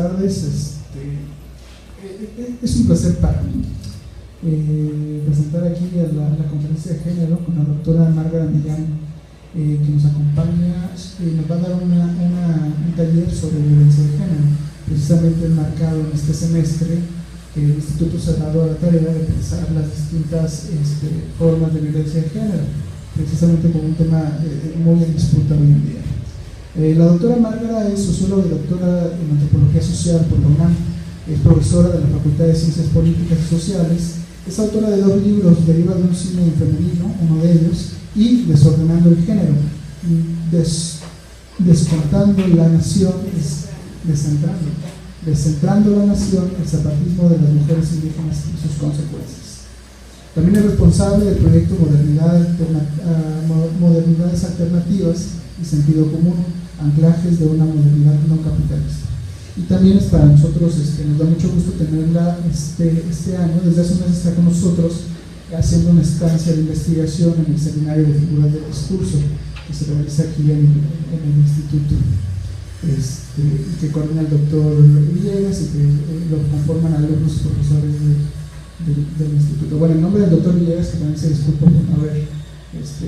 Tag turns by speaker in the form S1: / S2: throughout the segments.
S1: tardes. Es un placer para mí presentar aquí a la conferencia de género con la doctora Márgara Millán, que nos acompaña y nos va a dar un taller sobre violencia de género, precisamente enmarcado en este semestre que el Instituto se ha dado a la tarea de pensar las distintas formas de violencia de género, precisamente como un tema muy en disputa hoy en día. La doctora Márgara es socióloga y doctora en antropología social por la UNAM, es profesora de la Facultad de Ciencias Políticas y Sociales, es autora de 2 libros, Deriva de un cine femenino, uno de ellos, y Desordenando el género, descontando la nación, descentrando la nación, el zapatismo de las mujeres indígenas y sus consecuencias. También es responsable del proyecto Modernidades Alternativas y Sentido Común, anclajes de una modernidad no capitalista. Y también es para nosotros, nos da mucho gusto tenerla este año, desde hace un mes está con nosotros haciendo una estancia de investigación en el Seminario de Figuras del Discurso que se realiza aquí en el Instituto, y que coordina el doctor Villegas y que lo conforman algunos profesores del Instituto. Bueno, en nombre del doctor Villegas, que también se disculpa por no haber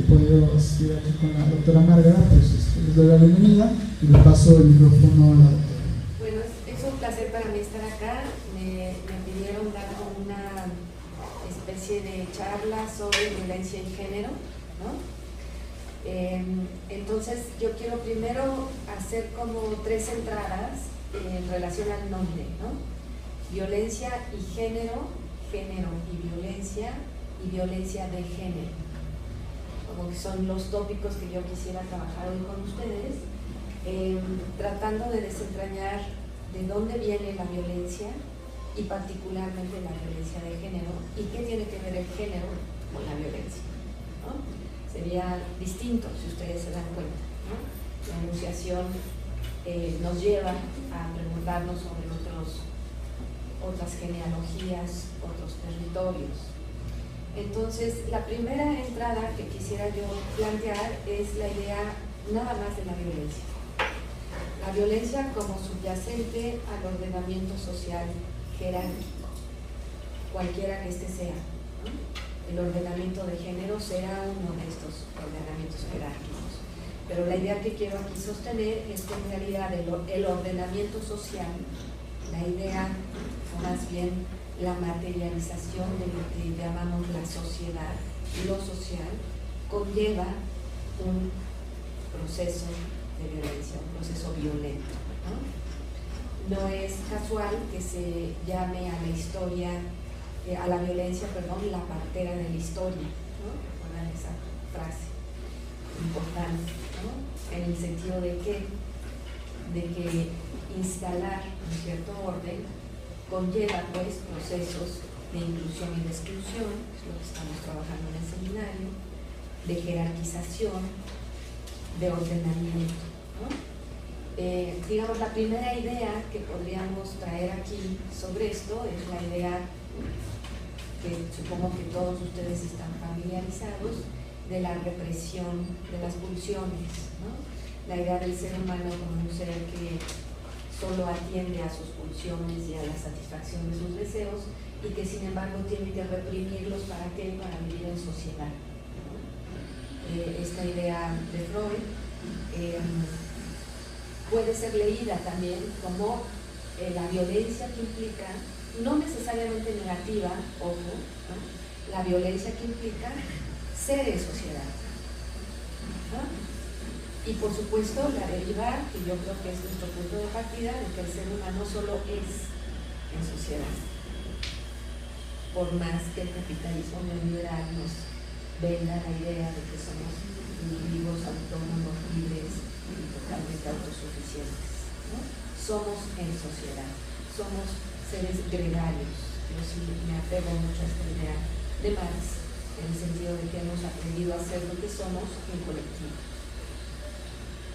S1: podido asistir aquí con la doctora Márgara, pues les doy la bienvenida y le paso el micrófono a la doctora.
S2: Bueno, es un placer para mí estar acá. Me pidieron dar una especie de charla sobre violencia y género, ¿no? Entonces yo quiero primero hacer como 3 entradas en relación al nombre, ¿no? Violencia y género, género y violencia de género, como que son los tópicos que yo quisiera trabajar hoy con ustedes, tratando de desentrañar de dónde viene la violencia y particularmente la violencia de género y qué tiene que ver el género con la violencia, ¿no? Sería distinto si ustedes se dan cuenta, ¿no? La enunciación nos lleva a preguntarnos sobre otras genealogías, otros territorios. Entonces, la primera entrada que quisiera yo plantear es la idea nada más de la violencia. La violencia como subyacente al ordenamiento social jerárquico, cualquiera que sea, ¿no? El ordenamiento de género será uno de estos ordenamientos jerárquicos. Pero la idea que quiero aquí sostener es que en realidad el ordenamiento social, la idea, o más bien la materialización de lo que llamamos la sociedad y lo social, conlleva un proceso de violencia, un proceso violento, ¿no? No es casual que se llame a la historia, a la violencia, la partera de la historia, ¿no? Recuerdan esa frase importante, ¿no? En el sentido de que instalar un cierto orden conlleva pues procesos de inclusión y de exclusión, es lo que estamos trabajando en el seminario, de jerarquización, de ordenamiento, ¿no? Digamos, la primera idea que podríamos traer aquí sobre esto es la idea que supongo que todos ustedes están familiarizados, de la represión de las pulsiones, ¿no? La idea del ser humano como un ser que solo atiende a sus pulsiones y a la satisfacción de sus deseos y que sin embargo tiene que reprimirlos ¿para qué? Para vivir en sociedad, ¿no? Esta idea de Freud puede ser leída también como la violencia que implica, no necesariamente negativa, ojo, ¿no? La violencia que implica ser en sociedad, ¿no? Y por supuesto la deriva, que yo creo que es nuestro punto de partida, de que el ser humano solo es en sociedad, por más que el capitalismo neoliberal nos venda la idea de que somos individuos autónomos, libres y totalmente autosuficientes, ¿no? Somos en sociedad, somos seres gregarios. Yo sí me apego mucho a esta idea de Marx, en el sentido de que hemos aprendido a ser lo que somos en colectivo.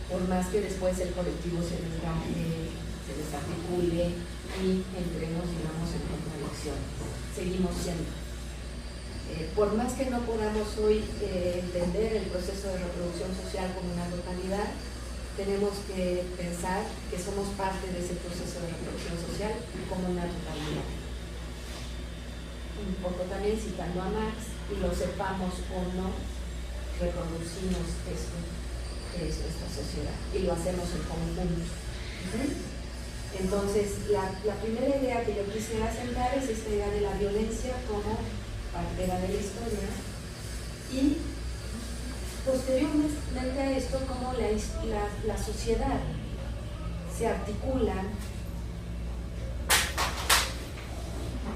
S2: Por más que después el colectivo se desgaje, se desarticule y entremos, digamos, en contradicciones, seguimos siendo. Por más que no podamos hoy entender el proceso de reproducción social como una totalidad, tenemos que pensar que somos parte de ese proceso de reproducción social como una totalidad. Un poco también citando a Marx, y lo sepamos o no, reproducimos esto que es nuestra sociedad y lo hacemos en conjunto. Entonces, la primera idea que yo quisiera sentar es esta idea de la violencia como partera de la historia, y posteriormente a esto, como la sociedad se articula,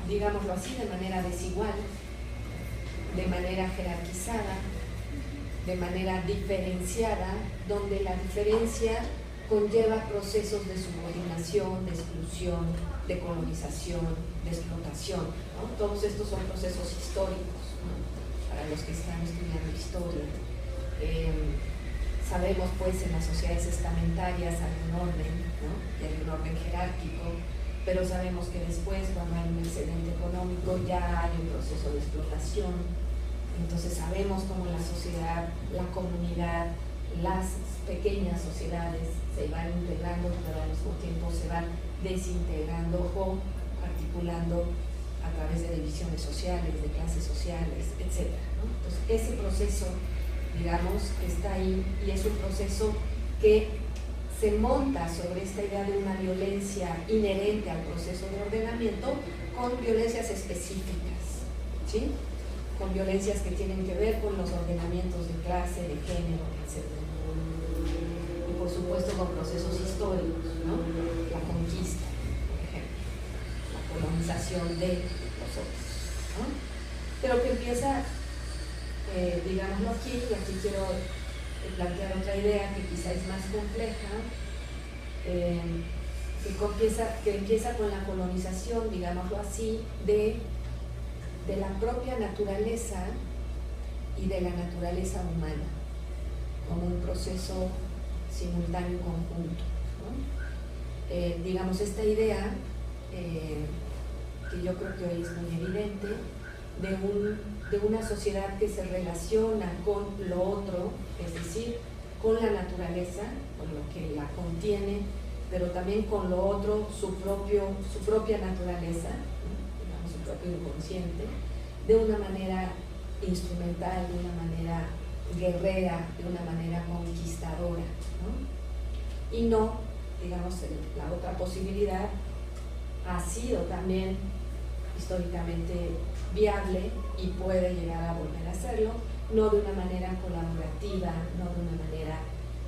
S2: digámoslo así, de manera desigual, de manera jerarquizada, de manera diferenciada, donde la diferencia conlleva procesos de subordinación, de exclusión, de colonización, de explotación, ¿no? Todos estos son procesos históricos, ¿no? Para los que están estudiando historia. Sabemos pues en las sociedades estamentarias hay un orden, ¿no? Y hay un orden jerárquico, pero sabemos que después, cuando hay un excedente económico, ya hay un proceso de explotación. Entonces sabemos cómo la sociedad, la comunidad, las pequeñas sociedades se van integrando, pero al mismo tiempo se van desintegrando o articulando a través de divisiones sociales, de clases sociales, etc., ¿no? Entonces ese proceso, digamos, está ahí, y es un proceso que se monta sobre esta idea de una violencia inherente al proceso de ordenamiento, con violencias específicas, ¿sí? Con violencias que tienen que ver con los ordenamientos de clase, de género, etc. Y por supuesto con procesos históricos, ¿no? La conquista, por ejemplo, la colonización de los otros, ¿no? Pero que empieza, digámoslo aquí, y aquí quiero plantear otra idea que quizá es más compleja, que empieza con la colonización, digámoslo así, de la propia naturaleza y de la naturaleza humana, como un proceso simultáneo y conjunto, ¿no? Digamos, esta idea, que yo creo que hoy es muy evidente, de una sociedad que se relaciona con lo otro, es decir, con la naturaleza, con lo que la contiene, pero también con lo otro, su propia naturaleza, ¿no? Digamos, su propio inconsciente, de una manera instrumental, de una manera guerrera, de una manera conquistadora, ¿no? Y no, digamos, la otra posibilidad ha sido también históricamente viable y puede llegar a volver a hacerlo, no de una manera colaborativa, no de una manera,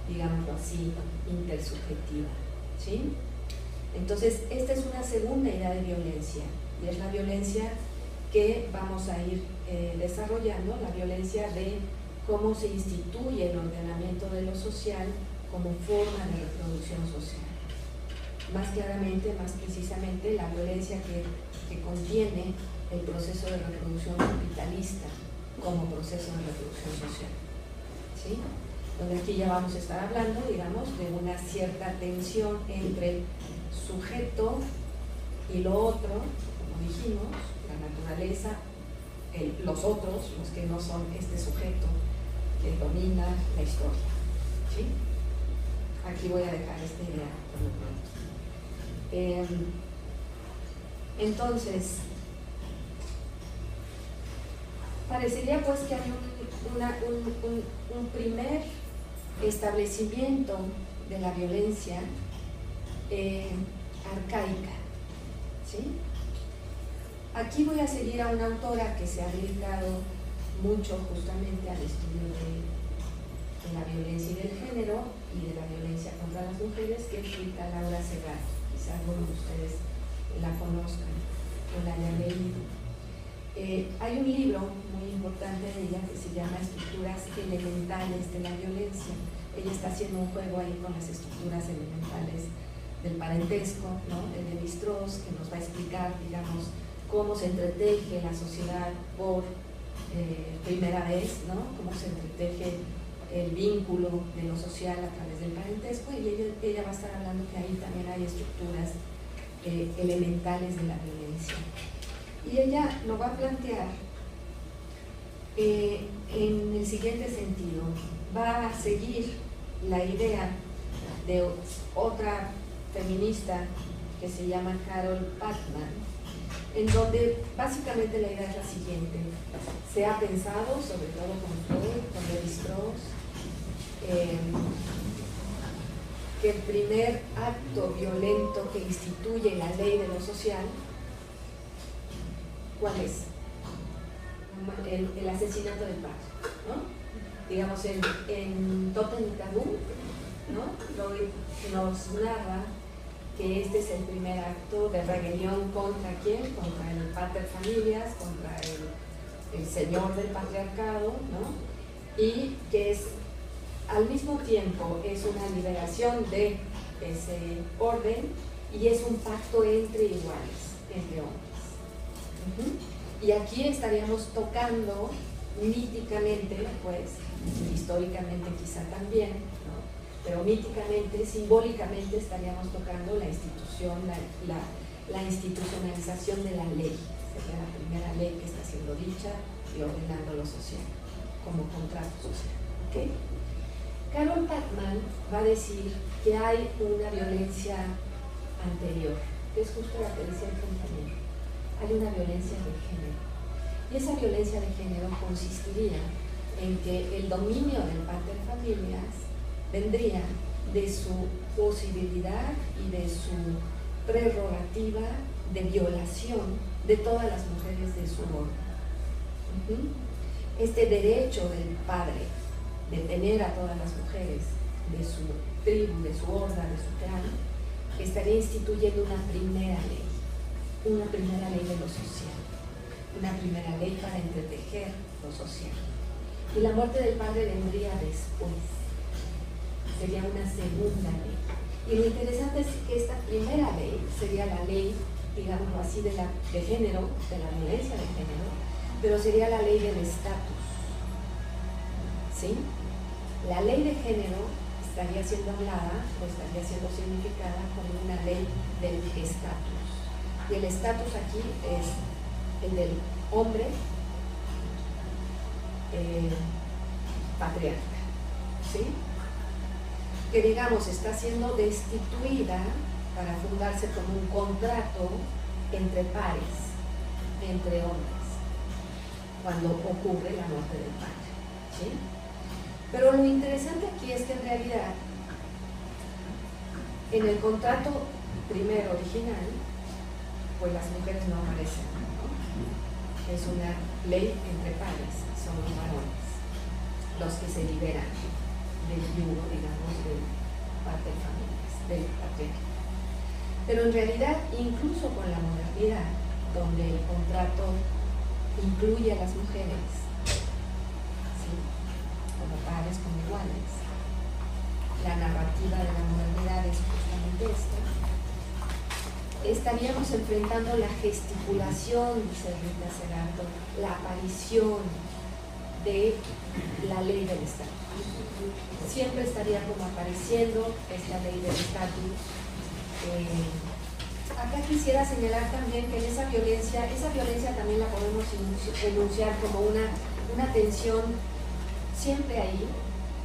S2: digámoslo así, intersubjetiva, ¿sí? Entonces, esta es una segunda idea de violencia, y es la violencia que vamos a ir desarrollando, la violencia de cómo se instituye el ordenamiento de lo social como forma de reproducción social. Más claramente, más precisamente, la violencia que contiene el proceso de reproducción capitalista como proceso de reproducción social, ¿sí? Donde aquí ya vamos a estar hablando, digamos, de una cierta tensión entre el sujeto y lo otro, como dijimos, la naturaleza, los otros, los que no son este sujeto que domina la historia, ¿sí? Aquí voy a dejar esta idea por lo pronto. Entonces, parecería pues que hay un primer establecimiento de la violencia arcaica, ¿sí? Aquí voy a seguir a una autora que se ha dedicado mucho justamente al estudio de la violencia y del género y de la violencia contra las mujeres, que es Rita Laura Segarra. Quizás algunos de ustedes la conozcan o la hayan leído. Hay un libro muy importante de ella que se llama Estructuras Elementales de la Violencia. Ella está haciendo un juego ahí con las estructuras elementales del parentesco, ¿no? De Lévi-Strauss, que nos va a explicar, digamos, cómo se entreteje la sociedad por primera vez, ¿no? Cómo se entreteje el vínculo de lo social a través del parentesco, y ella va a estar hablando que ahí también hay estructuras elementales de la violencia. Y ella lo va a plantear en el siguiente sentido. Va a seguir la idea de otra feminista que se llama Carol Patman, en donde básicamente la idea es la siguiente: se ha pensado, sobre todo con Freud, con Lévi-Strauss, que el primer acto violento que instituye la ley de lo social, ¿cuál es? El asesinato del padre, ¿no? Digamos, en Totem y Tabú, ¿no? Freud nos narra que este es el primer acto de rebelión contra ¿quién? Contra el pater familias, contra el señor del patriarcado, ¿no? Y que es al mismo tiempo es una liberación de ese orden y es un pacto entre iguales, entre hombres. Y aquí estaríamos tocando míticamente, pues, históricamente quizá también, ¿no? Pero míticamente, simbólicamente estaríamos tocando la institución, la institucionalización de la ley. Sería la primera ley que está siendo dicha y ordenando lo social, como contrato social. ¿Okay? Carol Patman va a decir que hay una violencia anterior, que es justo la que decía el compañero. Hay una violencia de género. Y esa violencia de género consistiría en que el dominio del pater familias vendría de su posibilidad y de su prerrogativa de violación de todas las mujeres de su orden. Este derecho del padre de tener a todas las mujeres de su tribu, de su horda, de su clan, estaría instituyendo una primera ley de lo social, una primera ley para entretejer lo social. Y la muerte del padre vendría después, sería una segunda ley. Y lo interesante es que esta primera ley sería la ley, digámoslo así, de género, de la violencia de género, pero sería la ley del estatus. ¿Sí? La ley de género estaría siendo hablada o estaría siendo significada como una ley del estatus. Y el estatus aquí es el del hombre patriarca, ¿sí? Que digamos está siendo destituida para fundarse como un contrato entre pares, entre hombres, cuando ocurre la muerte del padre, ¿sí? Pero lo interesante aquí es que en realidad en el contrato primero original, pues las mujeres no aparecen, ¿no? Es una ley entre pares, son los varones los que se liberan del yugo, digamos, del pater familias, del patriarcado. Pero en realidad, incluso con la modernidad, donde el contrato incluye a las mujeres, ¿sí?, como pares, como iguales, la narrativa de la modernidad es justamente esta. Estaríamos enfrentando la gesticulación, dice Rita Segato, la aparición de la ley del estatus. Siempre estaría como apareciendo esta ley del estatus. Acá quisiera señalar también que en esa violencia también la podemos enunciar como una tensión siempre ahí,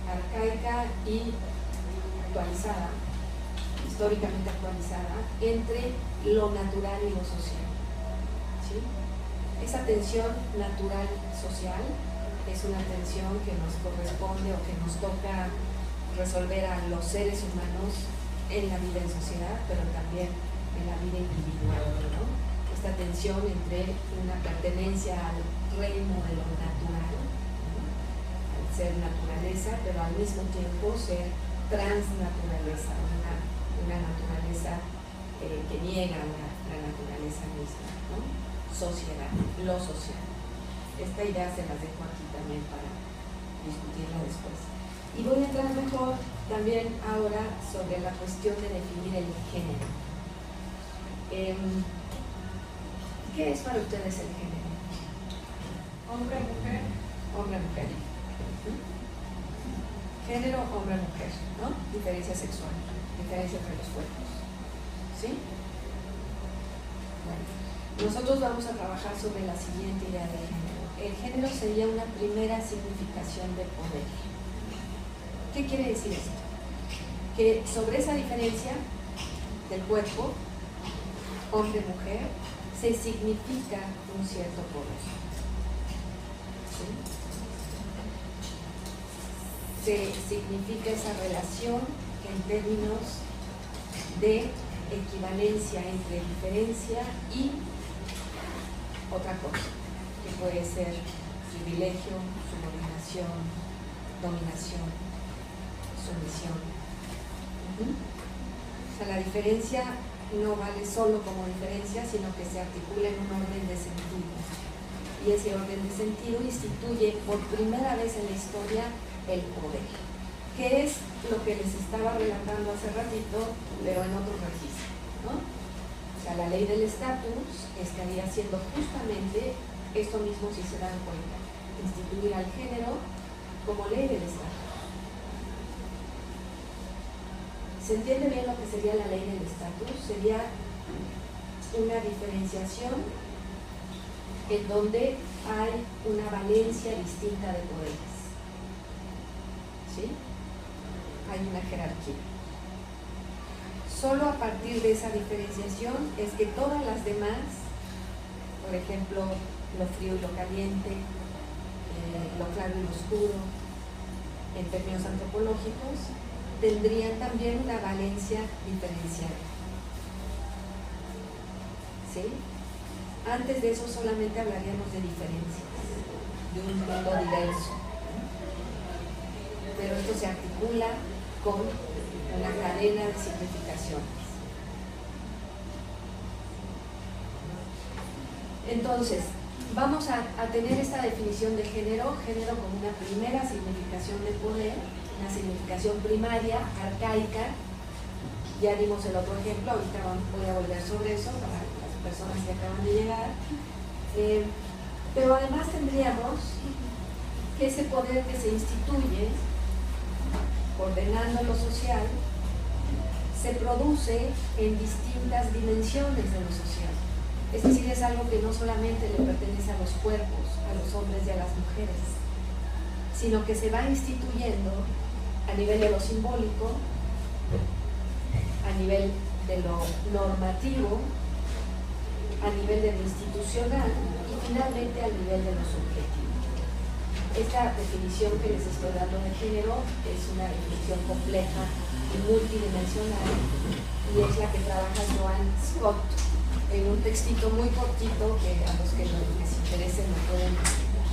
S2: arcaica y actualizada, históricamente actualizada, entre lo natural y lo social, ¿sí? Esa tensión natural-social es una tensión que nos corresponde o que nos toca resolver a los seres humanos en la vida en sociedad, pero también en la vida individual, ¿no? Esta tensión entre una pertenencia al reino de lo natural, ¿no?, al ser naturaleza, pero al mismo tiempo ser transnaturaleza, una naturaleza que niega la naturaleza misma, ¿no? Sociedad, lo social. Esta idea se las dejo aquí también para discutirla después. Y voy a entrar mejor también ahora sobre la cuestión de definir el género. ¿Qué es para ustedes el género?
S3: Hombre-mujer.
S2: Hombre-mujer. Género, hombre-mujer, ¿no? Diferencia sexual, diferencia entre los cuerpos. ¿Sí? Bueno, nosotros vamos a trabajar sobre la siguiente idea de género. El género sería una primera significación de poder. ¿Qué quiere decir esto? que sobre esa diferencia del cuerpo, hombre-mujer, se significa un cierto poder. ¿Sí? Se significa esa relación en términos de equivalencia entre diferencia y otra cosa, que puede ser privilegio, subordinación, dominación, sumisión. O sea, la diferencia no vale solo como diferencia, sino que se articula en un orden de sentido. Y ese orden de sentido instituye por primera vez en la historia el poder, que es lo que les estaba relatando hace ratito, pero en otro registro, ¿no? O sea, la ley del estatus estaría haciendo justamente esto mismo, si se dan cuenta, instituir al género como ley del estatus. ¿Se entiende bien lo que sería la ley del estatus? Sería una diferenciación en donde hay una valencia distinta de poderes. ¿Sí? Hay una jerarquía. Solo a partir de esa diferenciación es que todas las demás, por ejemplo, lo frío y lo caliente, lo claro y lo oscuro, en términos antropológicos, tendrían también una valencia diferencial. ¿Sí? Antes de eso solamente hablaríamos de diferencias, de un mundo diverso. Pero esto se articula con una cadena de significaciones. Entonces, vamos a tener esta definición de género como una primera significación de poder, una significación primaria, arcaica. Ya dimos el otro ejemplo, ahorita voy a volver sobre eso para las personas que acaban de llegar. Pero además tendríamos que ese poder que se instituye, ordenando lo social, se produce en distintas dimensiones de lo social. Es decir, es algo que no solamente le pertenece a los cuerpos, a los hombres y a las mujeres, sino que se va instituyendo a nivel de lo simbólico, a nivel de lo normativo, a nivel de lo institucional y finalmente a nivel de lo subjetivo. Esta definición que les estoy dando de género es una definición compleja y multidimensional y es la que trabaja Joan Scott en un textito muy cortito que a los que les interese lo pueden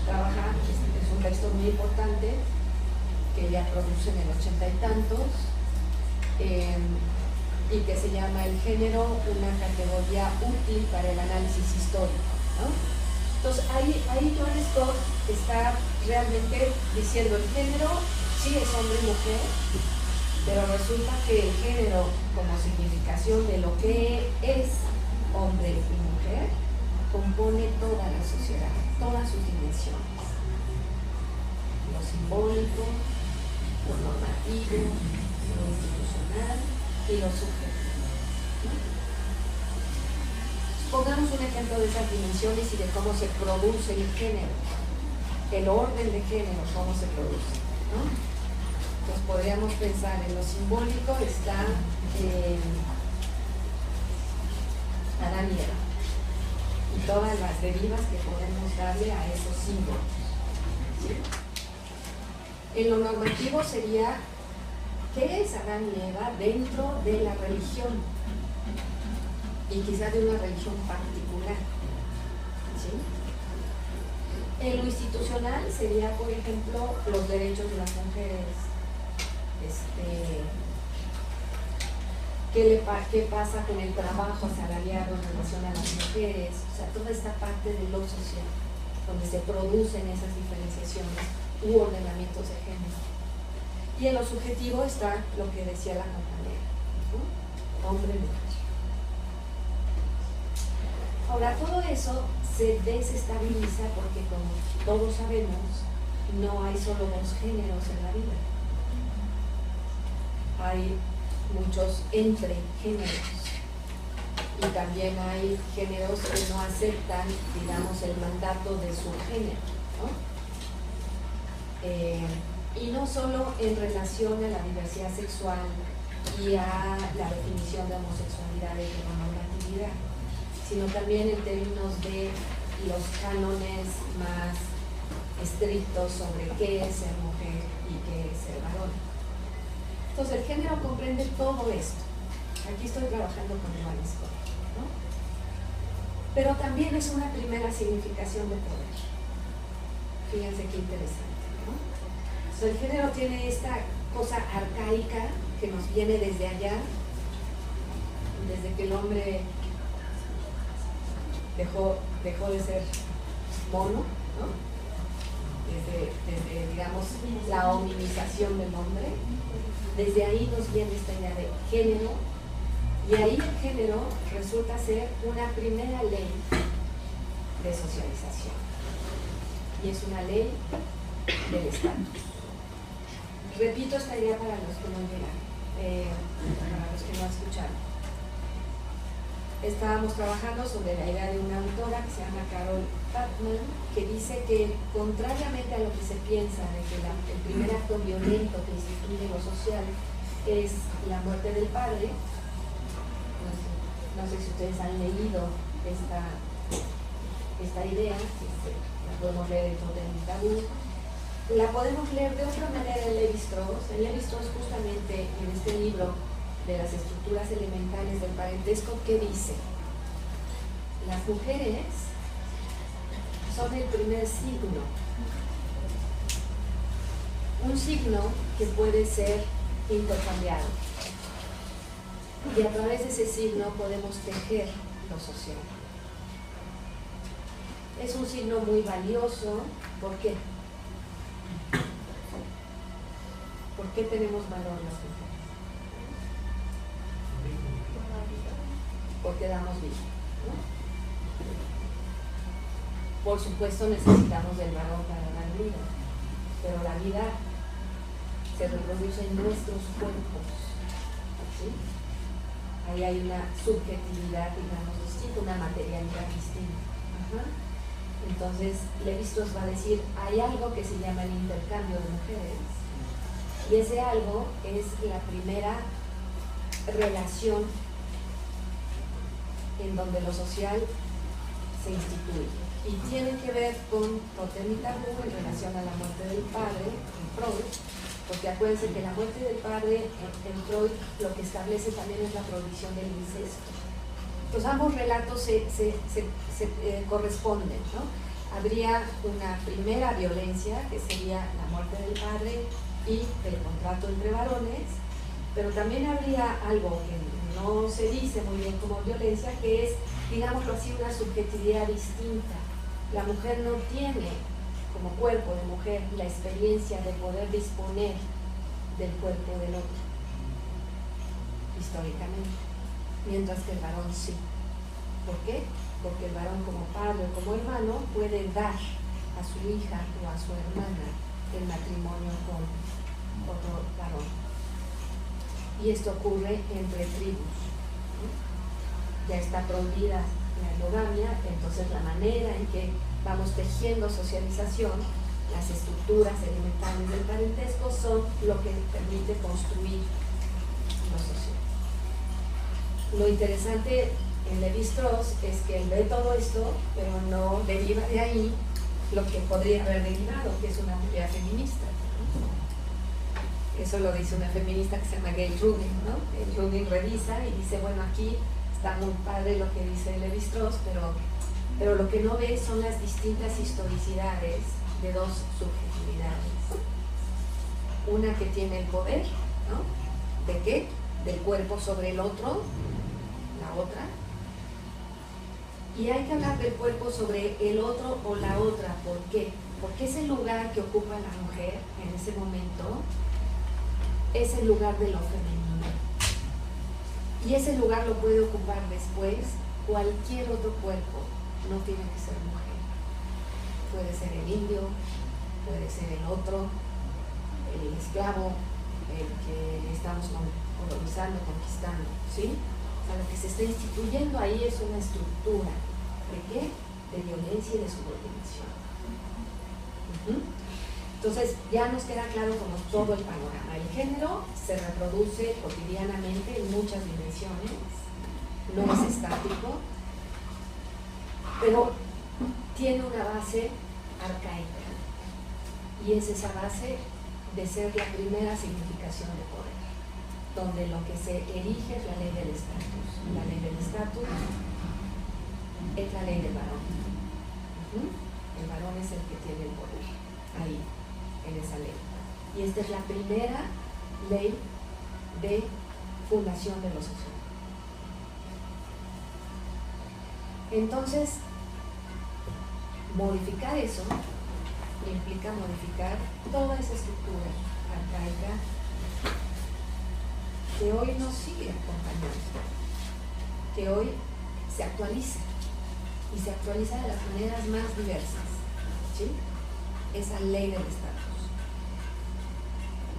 S2: trabajar. Es un texto muy importante que ya produce en el 80 y tantos y que se llama El género, una categoría útil para el análisis histórico, ¿no? Entonces ahí Joan Scott está realmente diciendo el género sí es hombre y mujer, pero resulta que el género como significación de lo que es hombre y mujer compone toda la sociedad, todas sus dimensiones, lo simbólico, lo normativo, lo institucional y lo subjetivo. Pongamos un ejemplo de esas dimensiones y de cómo se produce el género, el orden de género, cómo se produce, ¿no? Entonces podríamos pensar en lo simbólico, está Adán y Eva y todas las derivas que podemos darle a esos símbolos, ¿sí? En lo normativo sería ¿qué es Adán y Eva dentro de la religión? Y quizás de una religión particular, ¿sí? En lo institucional sería, por ejemplo, los derechos de las mujeres, qué pasa con el trabajo asalariado en relación a las mujeres, o sea, toda esta parte de lo social, donde se producen esas diferenciaciones u ordenamientos de género. Y en lo subjetivo está lo que decía la compañera, ¿no? Hombre y mujer. Ahora, todo eso se desestabiliza porque, como todos sabemos, no hay solo dos géneros en la vida. Hay muchos entre géneros y también hay géneros que no aceptan, digamos, el mandato de su género, ¿no? Y no solo en relación a la diversidad sexual y a la definición de homosexualidad y de normatividad, sino también en términos de los cánones más estrictos sobre qué es ser mujer y qué es ser varón. Entonces el género comprende todo esto. Aquí estoy trabajando con Iván Scott, ¿no? Pero también es una primera significación de poder. Fíjense qué interesante, ¿no? Entonces el género tiene esta cosa arcaica que nos viene desde allá, desde que el hombre dejó de ser mono, ¿no? Desde digamos, la hominización del hombre. Desde ahí nos viene esta idea de género, y ahí el género resulta ser una primera ley de socialización, y es una ley del Estado. Repito esta idea para los que no llegan, para los que no escucharon. Estábamos trabajando sobre la idea de una autora que se llama Carol Batman, que dice que, contrariamente a lo que se piensa de que el primer acto violento que instituye lo social es la muerte del padre, no sé si ustedes han leído esta idea, la podemos leer en Totem y Tabú, la podemos leer de otra manera en Lévi-Strauss. En Lévi-Strauss, justamente en este libro de las estructuras elementales del parentesco, que dice: las mujeres son el primer signo, un signo que puede ser intercambiado, y a través de ese signo podemos tejer lo social. Es un signo muy valioso. ¿Por qué? ¿Por qué tenemos valor las mujeres? Porque damos vida, ¿no? Por supuesto necesitamos del varón para dar vida, pero la vida se reproduce en nuestros cuerpos, ¿sí? Ahí hay una subjetividad, digamos, distinta, una materialidad distinta. Ajá. Entonces, Lévi-Strauss va a decir, hay algo que se llama el intercambio de mujeres, y ese algo es la primera relación en donde lo social se instituye, y tiene que ver con Totem y Tabú en relación a la muerte del padre en Freud, porque acuérdense que la muerte del padre en Freud lo que establece también es la prohibición del incesto. Pues ambos relatos se corresponden, ¿no? Habría una primera violencia, que sería la muerte del padre y el contrato entre varones, pero también habría algo que no se dice muy bien como violencia, que es, digámoslo así, una subjetividad distinta. La mujer no tiene, como cuerpo de mujer, la experiencia de poder disponer del cuerpo del otro, históricamente, mientras que el varón sí. ¿Por qué? Porque el varón, como padre o como hermano, puede dar a su hija o a su hermana el matrimonio con otro varón. Y esto ocurre entre tribus, ¿no? Ya está prohibida la endogamia, entonces la manera en que vamos tejiendo socialización, las estructuras elementales del parentesco, son lo que permite construir lo social. Lo interesante en Lévi-Strauss es que él ve todo esto, pero no deriva de ahí lo que podría haber derivado, que es una teoría feminista, ¿no? Eso lo dice una feminista que se llama Gail Rubin, ¿no? Gail Rubin revisa y dice, bueno, aquí está muy padre lo que dice Lévi-Strauss, pero lo que no ve son las distintas historicidades de dos subjetividades. Una que tiene el poder, ¿no? ¿De qué? Del cuerpo sobre el otro, la otra. Y hay que hablar del cuerpo sobre el otro o la otra. ¿Por qué? Porque ese lugar que ocupa la mujer en ese momento es el lugar de lo femenino. Y ese lugar lo puede ocupar después cualquier otro cuerpo, no tiene que ser mujer. Puede ser el indio, puede ser el otro, el esclavo, el que estamos colonizando, conquistando, ¿sí? O sea, lo que se está instituyendo ahí es una estructura. ¿De qué? De violencia y de subordinación. Entonces ya nos queda claro como todo el panorama. El género se reproduce cotidianamente en muchas dimensiones, no es estático, pero tiene una base arcaica, y es esa base de ser la primera significación de poder, donde lo que se erige es la ley del estatus. La ley del estatus es la ley del varón. El varón es el que tiene el poder ahí, en esa ley. Y esta es la primera ley de fundación de lo social. Entonces, modificar eso implica modificar toda esa estructura arcaica que hoy nos sigue acompañando, que hoy se actualiza, y se actualiza de las maneras más diversas, ¿sí? Esa ley del estatus.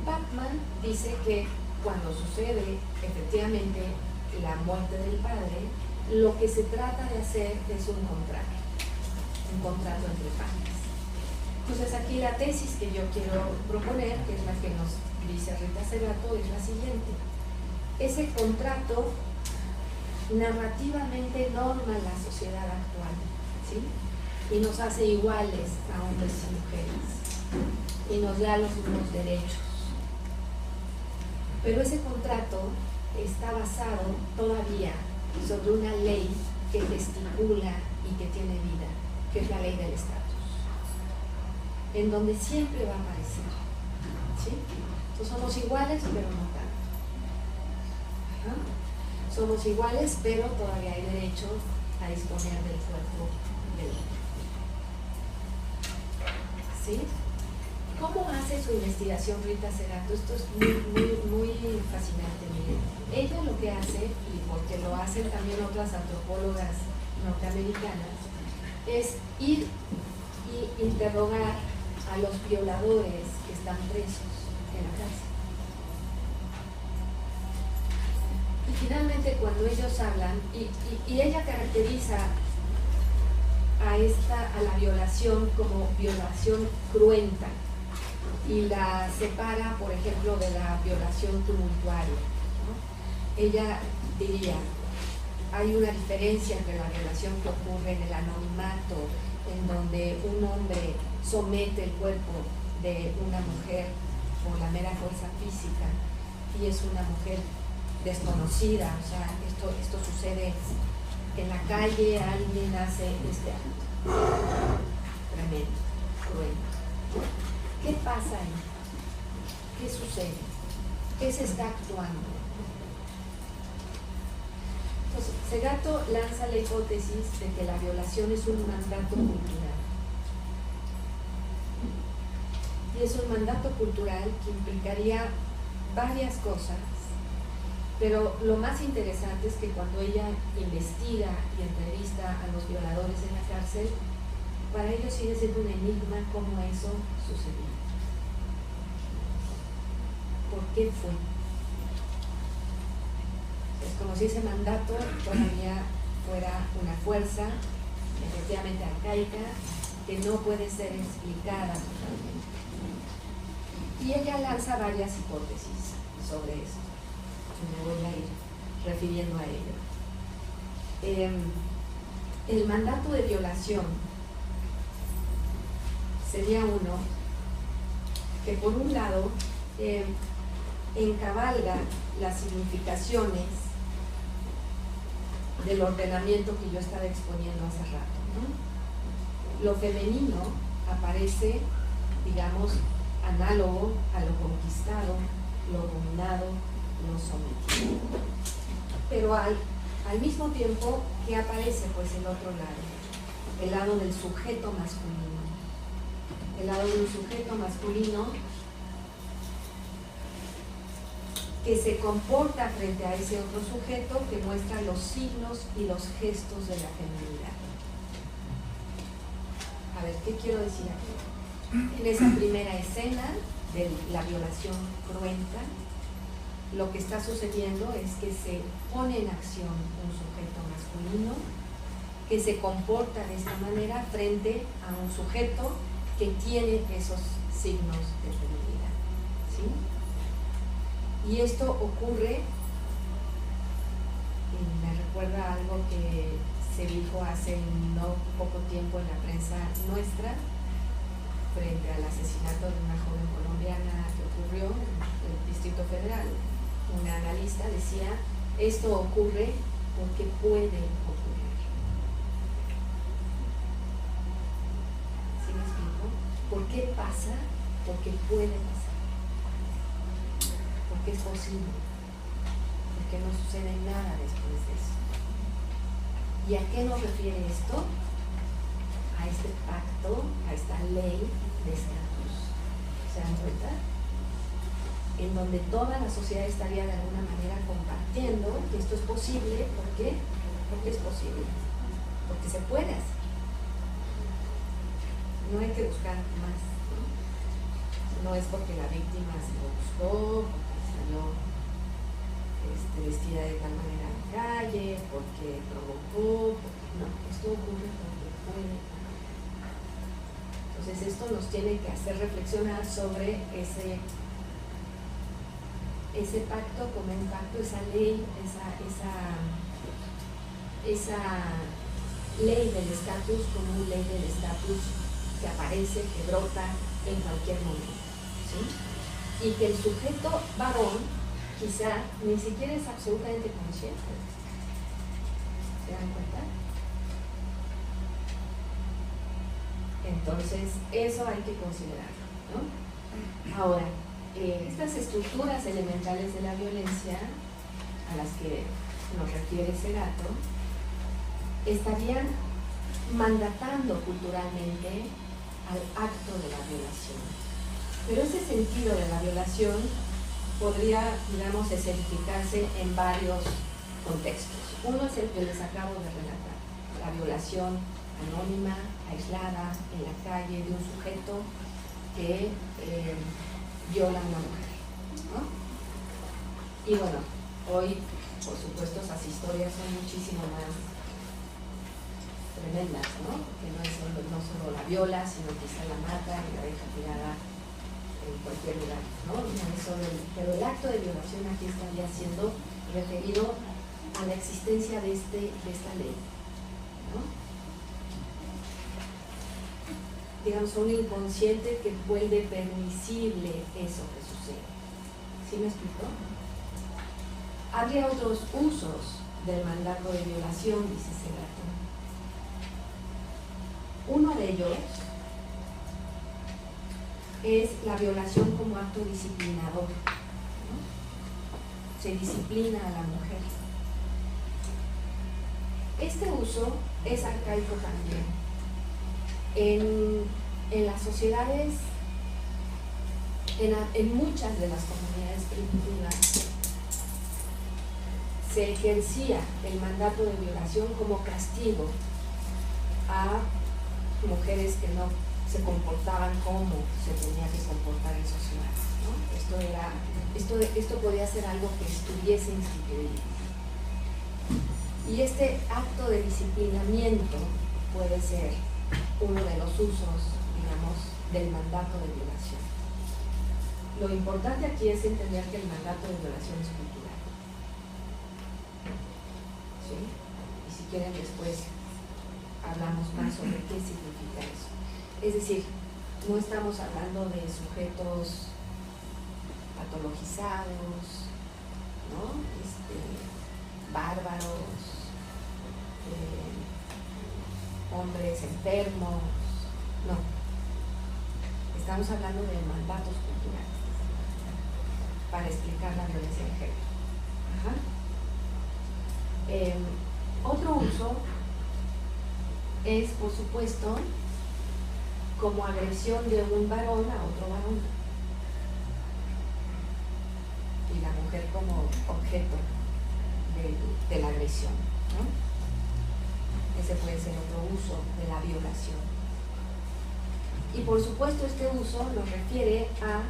S2: Bachmann dice que cuando sucede efectivamente la muerte del padre, lo que se trata de hacer es un contrato entre padres. Entonces aquí la tesis que yo quiero proponer, que es la que nos dice Rita Segato, es la siguiente. Ese contrato narrativamente norma la sociedad actual, ¿sí? Y nos hace iguales a hombres y mujeres, y nos da los mismos derechos. Pero ese contrato está basado todavía sobre una ley que gesticula y que tiene vida, que es la ley del estatus, en donde siempre va a aparecer, ¿sí? Entonces somos iguales, pero no tanto. Somos iguales, pero todavía hay derecho a disponer del cuerpo del otro. ¿Sí? ¿Cómo hace su investigación Rita Segato? Esto es muy fascinante. Miren. Ella lo que hace, y porque lo hacen también otras antropólogas norteamericanas, es ir y interrogar a los violadores que están presos en la cárcel. Y finalmente cuando ellos hablan, y ella caracteriza a la violación como violación cruenta, y la separa, por ejemplo, de la violación tumultuaria, ¿no? Ella diría, hay una diferencia entre la violación que ocurre en el anonimato, en donde un hombre somete el cuerpo de una mujer por la mera fuerza física, y es una mujer desconocida, o sea, esto sucede en la calle, alguien hace este acto tremendo, cruel. ¿Qué pasa ahí? ¿Qué sucede? ¿Qué se está actuando? Entonces, Segato lanza la hipótesis de que la violación es un mandato cultural. Y es un mandato cultural que implicaría varias cosas, pero lo más interesante es que cuando ella investiga y entrevista a los violadores en la cárcel, para ellos sigue siendo un enigma cómo eso sucedió. ¿Por qué fue? Es como si ese mandato todavía fuera una fuerza efectivamente arcaica que no puede ser explicada totalmente. Y ella lanza varias hipótesis sobre eso. Me voy a ir refiriendo a ello. El mandato de violación sería uno que, por un lado, encabalga las significaciones del ordenamiento que yo estaba exponiendo hace rato, ¿no? Lo femenino aparece, digamos, análogo a lo conquistado, lo dominado, lo sometido. Pero al mismo tiempo, ¿qué aparece? Pues el otro lado, el lado del sujeto masculino. El lado de un sujeto masculino que se comporta frente a ese otro sujeto, que muestra los signos y los gestos de la feminidad. A ver, ¿qué quiero decir aquí? En esa primera escena de la violación cruenta, lo que está sucediendo es que se pone en acción un sujeto masculino que se comporta de esta manera frente a un sujeto que tiene esos signos de feminidad, ¿sí? Y esto ocurre, y me recuerda algo que se dijo hace no poco tiempo en la prensa nuestra, frente al asesinato de una joven colombiana que ocurrió en el Distrito Federal. Una analista decía, esto ocurre porque puede ocurrir. ¿Sí me explico? ¿Por qué pasa? Porque puede pasar. Porque es posible. Porque no sucede nada después de eso. ¿Y a qué nos refiere esto? A este pacto, a esta ley de estatus. ¿Se dan cuenta? En donde toda la sociedad estaría de alguna manera compartiendo que esto es posible. ¿Por qué? Porque es posible. Porque se puede hacer. No hay que buscar más. No es porque la víctima se lo buscó, porque salió vestida de tal manera en la calle, porque provocó. No, esto ocurre porque puede. Entonces esto nos tiene que hacer reflexionar sobre ese pacto como un pacto, esa ley, esa ley del estatus como una ley del estatus que aparece, que brota en cualquier momento, ¿sí? Y que el sujeto varón quizá ni siquiera es absolutamente consciente. ¿Se dan cuenta? Entonces, eso hay que considerarlo, ¿no? Ahora, estas estructuras elementales de la violencia a las que nos refiere Segato estarían mandatando culturalmente al acto de la violación. Pero ese sentido de la violación podría, digamos, escenificarse en varios contextos. Uno es el que les acabo de relatar, la violación anónima, aislada, en la calle, de un sujeto que viola a una mujer, ¿no? Y bueno, hoy, por supuesto, esas historias son muchísimo más tremendas, ¿no? Que no solo la viola, sino quizá la mata y la deja tirada en cualquier lugar, ¿no? Pero el acto de violación aquí estaría siendo referido a la existencia de esta ley, ¿no? Digamos, un inconsciente que vuelve permisible eso que sucede. ¿Sí me explico? Habría otros usos del mandato de violación, dice Segato. Uno de ellos es la violación como acto disciplinador, ¿no? Se disciplina a la mujer. Este uso es arcaico también. En las sociedades, en muchas de las comunidades primitivas, se ejercía el mandato de violación como castigo a mujeres que no se comportaban como se tenía que comportar en sociedad, ¿no? Esto podía ser algo que estuviese instituido. Y este acto de disciplinamiento puede ser uno de los usos, digamos, del mandato de violación. Lo importante aquí es entender que el mandato de violación es cultural. ¿Sí? Y si quieren después hablamos más sobre qué significa eso. Es decir, no estamos hablando de sujetos patologizados, ¿no? Bárbaros, hombres enfermos, no. Estamos hablando de mandatos culturales para explicar la violencia de género. Otro uso es, por supuesto, como agresión de un varón a otro varón y la mujer como objeto de la agresión, ¿no? Ese puede ser otro uso de la violación. Y por supuesto este uso nos refiere a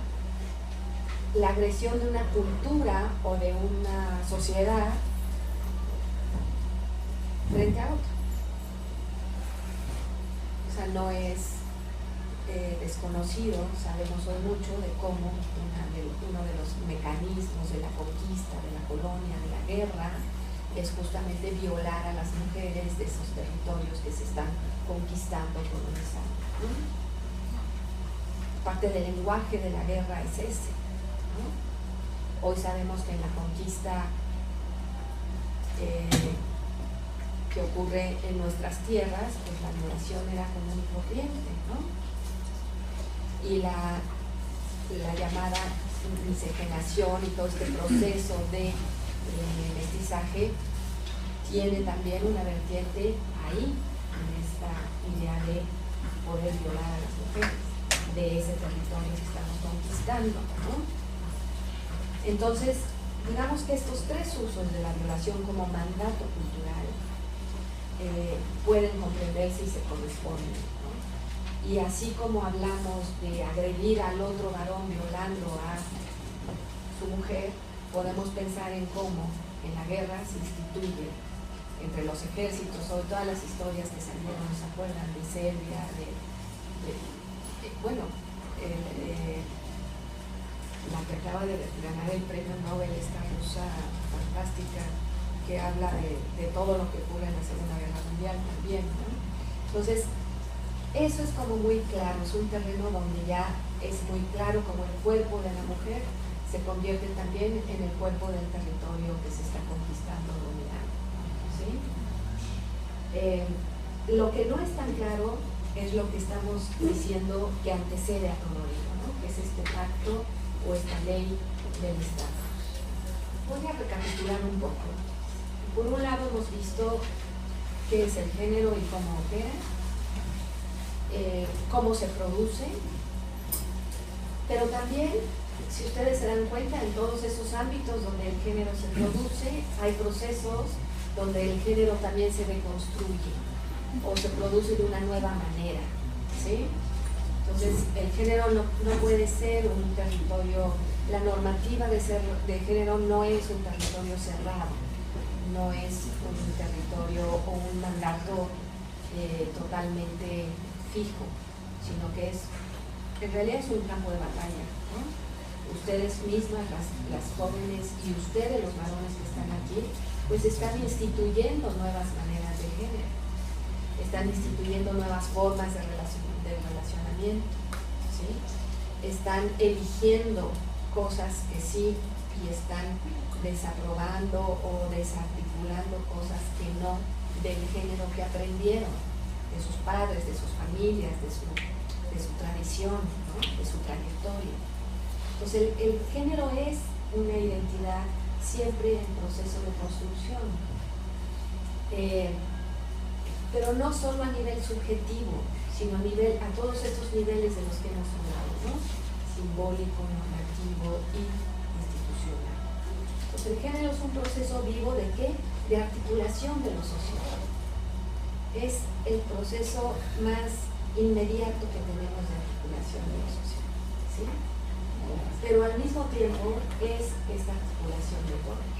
S2: la agresión de una cultura o de una sociedad frente a otra. O sea, no es desconocido, sabemos hoy mucho de cómo uno de los mecanismos de la conquista, de la colonia, de la guerra, es justamente violar a las mujeres de esos territorios que se están conquistando, colonizando, ¿no? Parte del lenguaje de la guerra es ese, ¿no? Hoy sabemos que en la conquista que ocurre en nuestras tierras, pues la violación era común y corriente, ¿no? Y la llamada miscigenación y todo este proceso de mestizaje tiene también una vertiente ahí, en esta idea de poder violar a las mujeres de ese territorio que estamos conquistando, ¿no? Entonces, digamos que estos tres usos de la violación como mandato cultural pueden comprenderse y se corresponden, ¿no? Y así como hablamos de agredir al otro varón violando a su mujer, podemos pensar en cómo en la guerra se instituye entre los ejércitos, sobre todas las historias que salieron, ¿se acuerdan? De Serbia, la que acaba de ganar el premio Nobel, esta rusa fantástica, que habla de todo lo que ocurre en la Segunda Guerra Mundial también, ¿no? Entonces, eso es como muy claro, es un terreno donde ya es muy claro como el cuerpo de la mujer se convierte también en el cuerpo del territorio que se está conquistando, dominando, ¿sí? Lo que no es tan claro es lo que estamos diciendo que antecede a todo ello, ¿no? Que es este pacto o esta ley del Estado. Voy a recapitular un poco. Por un lado hemos visto qué es el género y cómo opera, cómo se produce, pero también, si ustedes se dan cuenta, en todos esos ámbitos donde el género se produce, hay procesos donde el género también se deconstruye o se produce de una nueva manera, ¿sí? Entonces, el género no puede ser un territorio, la normativa de género no es un territorio cerrado, no es un territorio o un mandato totalmente fijo, sino que en realidad es un campo de batalla, ¿no? Ustedes mismas, las jóvenes, y ustedes, los varones que están aquí, pues están instituyendo nuevas maneras de género, están instituyendo nuevas formas de relacionamiento, ¿sí? Están eligiendo cosas que sí y están desaprobando o desarticulando cosas que no del género que aprendieron de sus padres, de sus familias, de su tradición, ¿no? De su trayectoria. Entonces el género es una identidad siempre en proceso de construcción, pero no solo a nivel subjetivo, sino a todos estos niveles de los que hemos hablado, ¿no? Simbólico, normativo y institucional. Entonces el género es un proceso vivo ¿de qué? De articulación de lo social. Es el proceso más inmediato que tenemos de articulación de lo social, ¿sí? Pero al mismo tiempo es esta articulación de poder.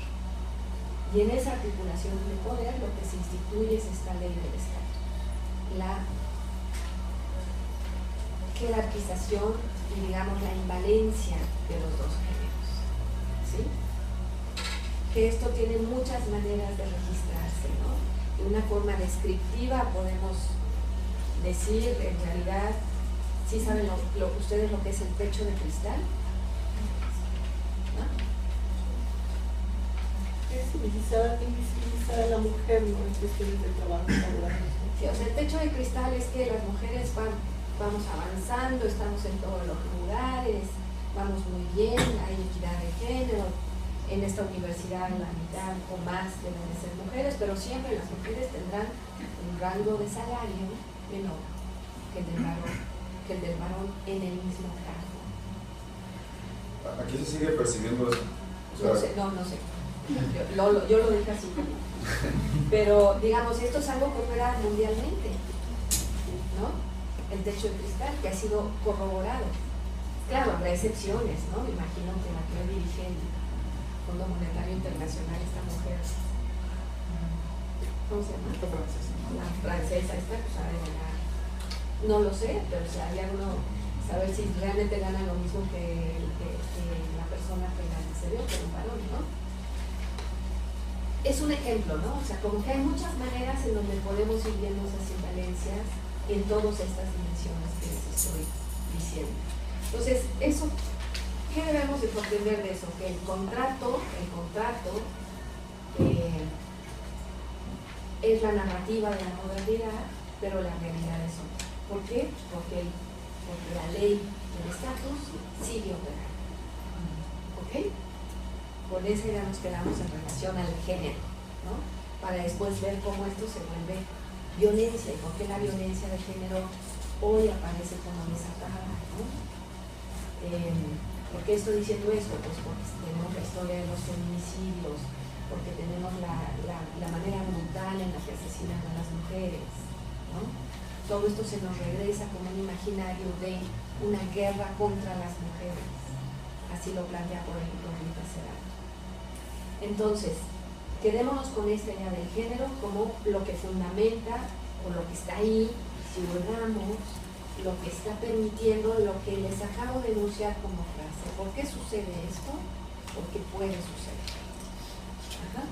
S2: Y en esa articulación de poder lo que se instituye es esta ley del Estado, la jerarquización y digamos la invalencia de los dos géneros, ¿sí? Que esto tiene muchas maneras de registrarse, ¿no? De una forma descriptiva podemos decir, en realidad, ¿sí saben ustedes lo que es el techo de cristal? ¿No?
S3: Es invisibilizar a la mujer, ¿no? En cuestiones de trabajo laboral.
S2: Sí, o sea, el techo de cristal es que las mujeres vamos avanzando, estamos en todos los lugares, vamos muy bien, hay equidad de género. En esta universidad la mitad o más deben de ser mujeres, pero siempre las mujeres tendrán un rango de salario menor que el del varón en el mismo cargo.
S4: Aquí se sigue percibiendo eso.
S2: O sea, no sé. Yo lo dije así. Pero, digamos, esto es algo que opera mundialmente, ¿no? El techo de cristal, que ha sido corroborado. Claro, habrá excepciones, ¿no? Me imagino que la que dirige el Fondo Monetario Internacional, esta mujer, ¿cómo se llama? La francesa, esta, pues ha de ganar No lo sé, pero si hay uno, saber si realmente gana lo mismo que la persona que la accedió, que un varón, ¿no? Es un ejemplo, ¿no? O sea, como que hay muchas maneras en donde podemos ir viendo esas imvalencias en todas estas dimensiones que les estoy diciendo. Entonces, eso, ¿qué debemos de comprender de eso? Que el contrato es la narrativa de la modernidad, pero la realidad es otra. ¿Por qué? Porque la ley del estatus sigue operando. ¿Ok? Con esa idea nos quedamos en relación al género, ¿no? Para después ver cómo esto se vuelve violencia y por qué la violencia de género hoy aparece como desatada, ¿no? ¿Por qué estoy diciendo esto? Pues porque tenemos la historia de los feminicidios, porque tenemos la manera brutal en la que asesinan a las mujeres, ¿no? Todo esto se nos regresa como un imaginario de una guerra contra las mujeres. Así lo plantea, por ejemplo, Rita Segato. Entonces, quedémonos con esta idea del género como lo que fundamenta o lo que está ahí, si hurgamos, lo que está permitiendo, lo que les acabo de enunciar como frase. ¿Por qué sucede esto? Porque puede suceder. Ajá.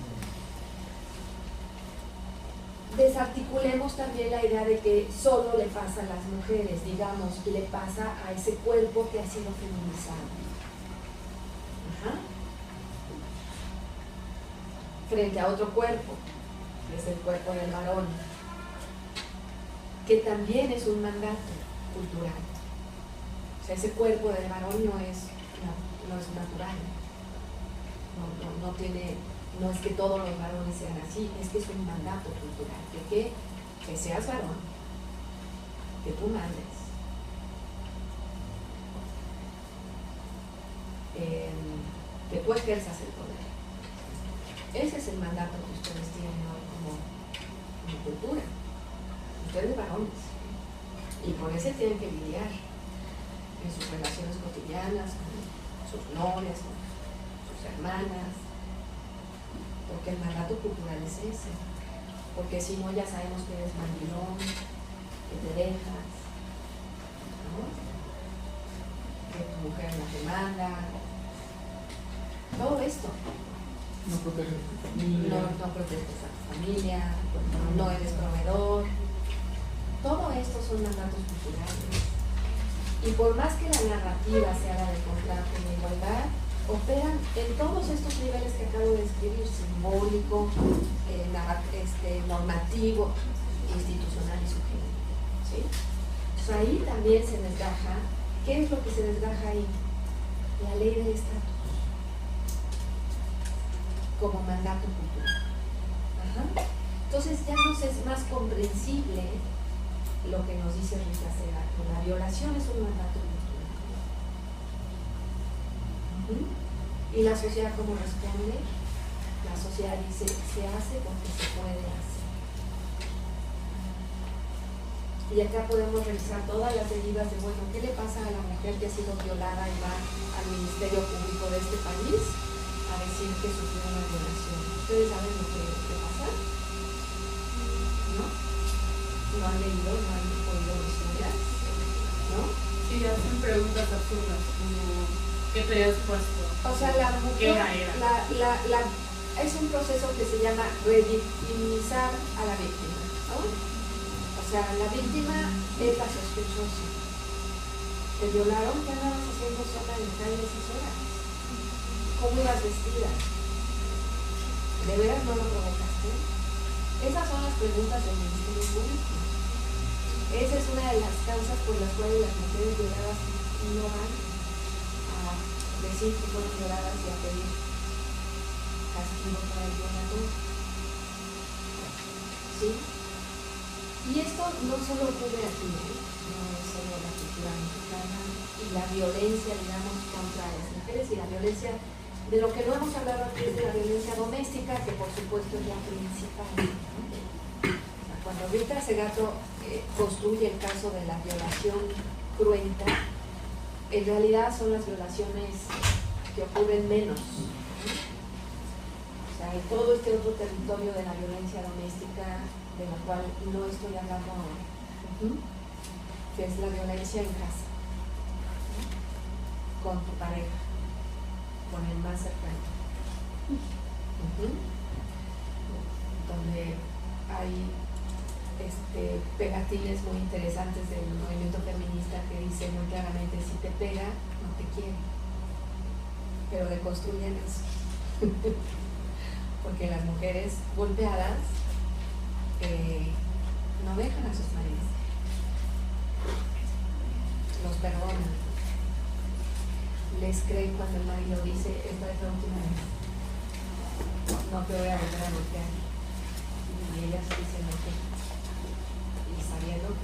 S2: Desarticulemos también la idea de que solo le pasa a las mujeres, digamos, y le pasa a ese cuerpo que ha sido feminizado. Ajá. Frente a otro cuerpo, que es el cuerpo del varón, que también es un mandato cultural. O sea, ese cuerpo del varón no es natural, no es que todos los varones sean así, es que es un mandato cultural, que seas varón, que tú mandes, que tú ejerzas el poder. Ese es el mandato que ustedes tienen hoy como cultura. Ustedes varones. Y con ese tienen que lidiar en sus relaciones cotidianas, con sus novias, con sus hermanas. Porque el mandato cultural es ese. Porque si no, ya sabemos que eres mandilón, que te dejas, ¿no? Que tu mujer no te manda. Todo esto.
S1: No proteges a tu familia.
S2: No proteges a tu familia, no eres proveedor. Todo esto son mandatos culturales. Y por más que la narrativa sea la de contrato y de igualdad, operan en todos estos niveles que acabo de describir: simbólico, normativo, institucional y subjetivo. ¿Sí? Entonces ahí también se desgaja. ¿Qué es lo que se desgaja ahí? La ley del estatus como mandato cultural. Ajá. Entonces ya nos es más comprensible lo que nos dice Rita Segato. La violación es un mandato cultural. ¿Y la sociedad cómo responde? La sociedad dice, se hace porque se puede hacer. Y acá podemos revisar todas las derivas de, bueno, ¿qué le pasa a la mujer que ha sido violada y va al Ministerio Público de este país a decir que sufrió una violación? ¿Ustedes saben lo que pasa? ¿No? ¿No han leído? ¿No han oído historias? ¿No?
S3: Sí, hacen preguntas absurdas, como ¿qué te has puesto?
S2: O sea, la mujer, es un proceso que se llama revictimizar a la víctima, ¿no? O sea, la víctima es la sospechosa. Te violaron, ¿qué andabas haciendo sola en la calle esas horas? ¿Cómo ibas vestida? ¿De veras no lo provocaste? Esas son las preguntas del Ministerio Público. Esa es una de las causas por las cuales las mujeres violadas no van a decir que fueron violadas y a pedir castigo para el violador. ¿Sí? Y esto no solo ocurre aquí, no es solo la cultura mexicana y la violencia, digamos, contra las mujeres y la violencia, de lo que no hemos hablado aquí es de la violencia doméstica, que por supuesto es la principal, ¿no? O sea, cuando Rita Segato construye el caso de la violación cruenta, en realidad son las violaciones que ocurren menos, ¿no? O sea, hay todo este otro territorio de la violencia doméstica de la cual no estoy hablando ahora. que es la violencia en casa, con tu pareja, con el más cercano, donde hay pegatines muy interesantes del movimiento feminista que dicen muy claramente: si te pega, no te quiere, pero deconstruyen eso. Porque las mujeres golpeadas no dejan a sus maridos, los perdonan, les creen cuando el marido dice: esta es la última vez, no te voy a volver a golpear, y ellas dicen ok, y sabiendo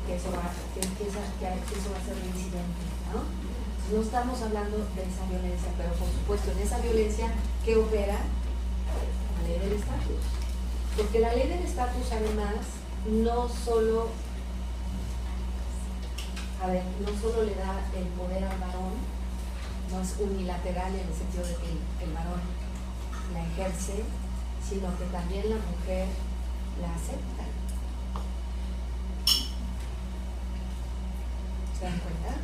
S2: que eso va a ser un incidente, ¿no? No estamos hablando de esa violencia, pero por supuesto en esa violencia, ¿qué opera? La ley del estatus. Porque la ley del estatus, además, no solo le da el poder al varón, no es unilateral en el sentido de que el varón la ejerce, sino que también la mujer la acepta. ¿Se dan cuenta?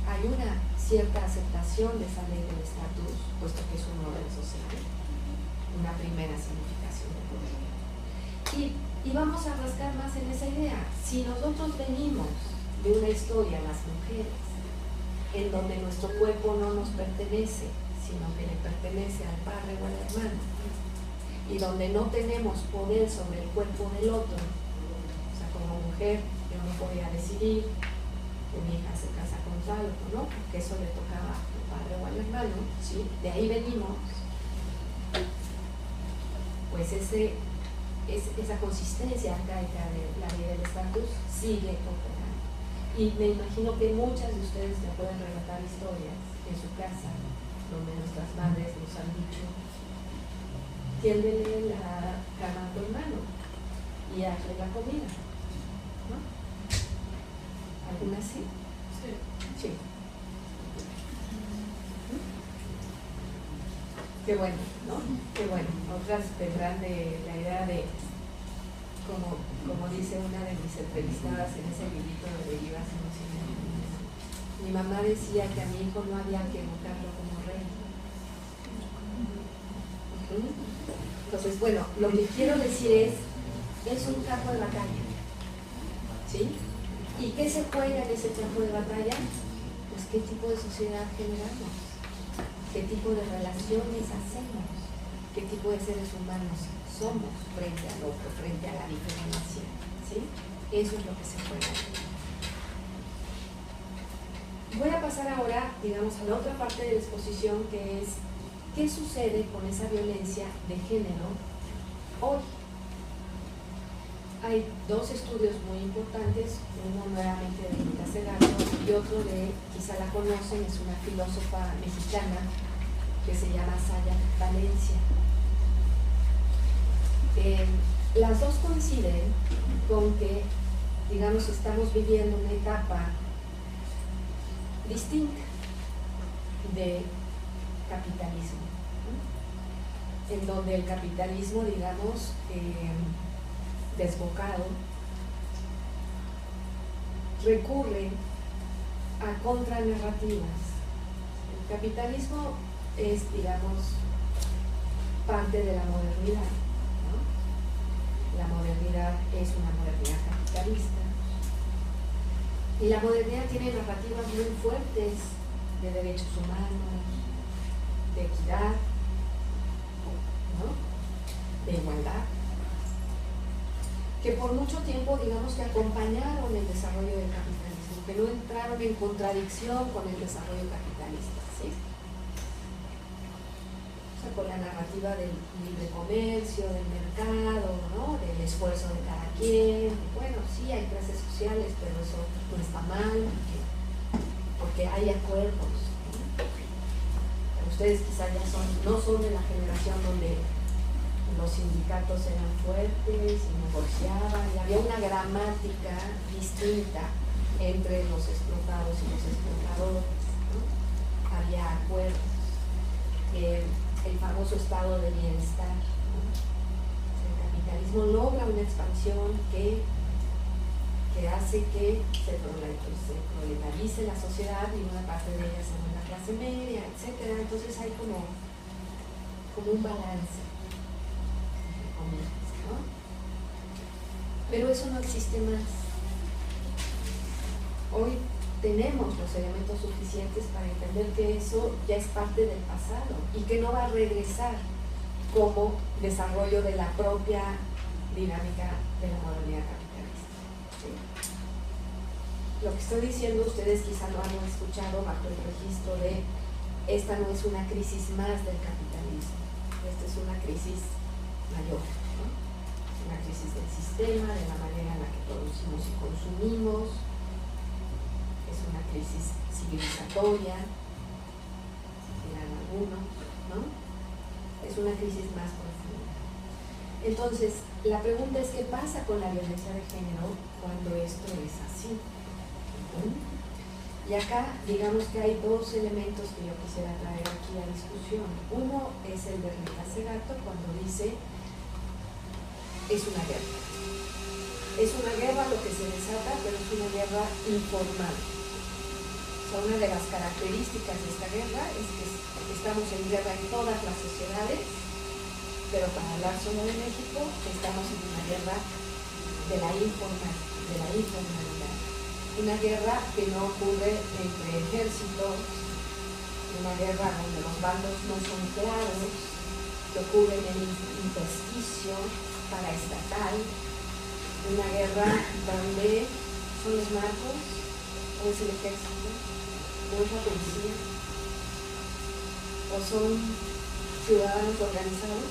S2: Hay una cierta aceptación de esa ley del estatus, puesto que es un orden social, una primera significación de poder. Y vamos a rascar más en esa idea. Si nosotros venimos de una historia, las mujeres, en donde nuestro cuerpo no nos pertenece, sino que le pertenece al padre o al hermano, y donde no tenemos poder sobre el cuerpo del otro, o sea, como mujer yo no podía decidir que mi hija se casa con tal o no, porque eso le tocaba al padre o al hermano, ¿sí? De ahí venimos, pues esa consistencia arcaica de la ley del estatus sigue operando. Y me imagino que muchas de ustedes me pueden relatar historias en su casa, donde nuestras madres nos han dicho: tiéndele la cama a tu hermano y hazle la comida, ¿no? ¿Alguna sí? Sí. Qué bueno, ¿no? Qué bueno. Otras tendrán de la idea de, como dice una de mis entrevistadas en ese librito de derivas emocionales, mi mamá decía que a mi hijo no había que educarlo como rey. Entonces, bueno, lo que quiero decir es un campo de batalla, ¿sí? ¿Y qué se juega en ese campo de batalla? Pues qué tipo de sociedad generamos, qué tipo de relaciones hacemos, qué tipo de seres humanos somos frente al otro, frente a la diferencia, ¿sí? Eso es lo que se juega. Voy a pasar ahora, digamos, a la otra parte de la exposición, que es ¿qué sucede con esa violencia de género hoy? Hay dos estudios muy importantes, uno nuevamente de Rita Segarra y otro de, quizá la conocen, es una filósofa mexicana que se llama Saya Valencia. Las dos coinciden con que, digamos, estamos viviendo una etapa distinta de capitalismo, ¿no? En donde el capitalismo, digamos, desbocado, recurre a contranarrativas. El capitalismo es, digamos, parte de la modernidad, ¿no? La modernidad es una modernidad capitalista, y la modernidad tiene narrativas muy fuertes de derechos humanos, de equidad, ¿no? De igualdad, que por mucho tiempo, digamos, que acompañaron el desarrollo del capitalismo, que no entraron en contradicción con el desarrollo capitalista, ¿sí? O sea, con la narrativa del libre comercio, del mercado, ¿no? Del esfuerzo de cada quien. Bueno, sí, hay clases sociales, pero eso no está mal, porque hay acuerdos, ¿no? Pero ustedes quizás ya no son de la generación donde los sindicatos eran fuertes y negociaban, y había una gramática distinta entre los explotados y los explotadores, ¿no? Había acuerdos, el famoso estado de bienestar, ¿no? El capitalismo capitalismo logra una expansión que hace que se proletarice la sociedad y una parte de ella se vuelve la clase media, etc. Entonces hay como un balance, ¿no? Pero eso no existe más. Hoy tenemos los elementos suficientes para entender que eso ya es parte del pasado y que no va a regresar como desarrollo de la propia dinámica de la modernidad capitalista. ¿Sí? Lo que estoy diciendo, ustedes quizá lo han escuchado bajo el registro de esta no es una crisis más del capitalismo, esta es una crisis mayor, ¿no? Es una crisis del sistema, de la manera en la que producimos y consumimos, es una crisis civilizatoria, dirán algunos, ¿no? Es una crisis más profunda. Entonces, la pregunta es ¿qué pasa con la violencia de género cuando esto es así? Y acá, digamos que hay dos elementos que yo quisiera traer aquí a discusión. Uno es el de Rita Segato cuando dice es una guerra. Es una guerra lo que se desata, pero es una guerra informal. O sea, una de las características de esta guerra es que estamos en guerra en todas las sociedades, pero para hablar solo de México, estamos en una guerra de la informalidad. Una guerra que no ocurre entre ejércitos, una guerra donde los bandos no son claros, que ocurre en el intersticio paraestatal, una guerra donde son los narcos, o es el ejército, o es la policía, o son ciudadanos organizados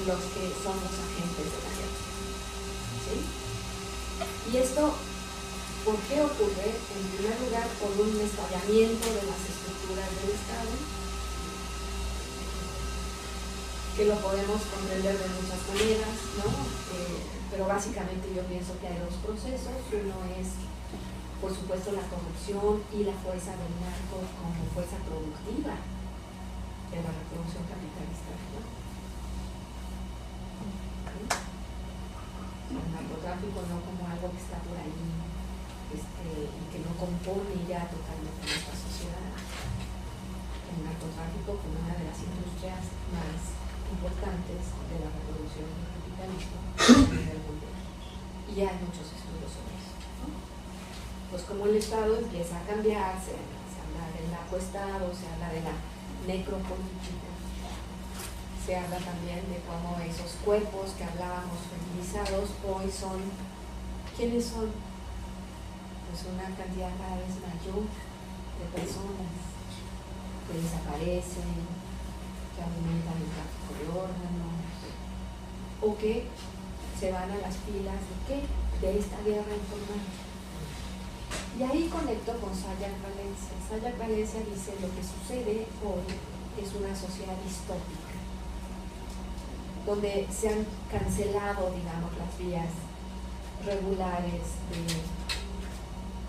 S2: los que son los agentes de la guerra. ¿Sí? Y esto, ¿por qué ocurre? En primer lugar, por un estallamiento de las estructuras del Estado, que lo podemos comprender de muchas maneras, ¿no? Pero básicamente yo pienso que hay dos procesos. Uno es, por supuesto, la corrupción y la fuerza del narco como fuerza productiva de la reproducción capitalista, ¿no? El narcotráfico no como algo que está por ahí y que no compone ya totalmente nuestra sociedad. El narcotráfico como una de las industrias más importantes de la reproducción del capitalismo a nivel mundial. Y ya hay muchos estudios sobre eso, ¿no? Pues como el Estado empieza a cambiar, se habla del narcoestado, se habla de la necropolítica, se habla también de cómo esos cuerpos que hablábamos feminizados hoy son, ¿quiénes son? Pues una cantidad cada vez mayor de personas que desaparecen, que alimentan el tráfico de órganos, o que se van a las filas de ¿qué? De esta guerra informal. Y ahí conecto con Sayar Valencia. Sayar Valencia dice lo que sucede hoy es una sociedad distópica, donde se han cancelado, digamos, las vías regulares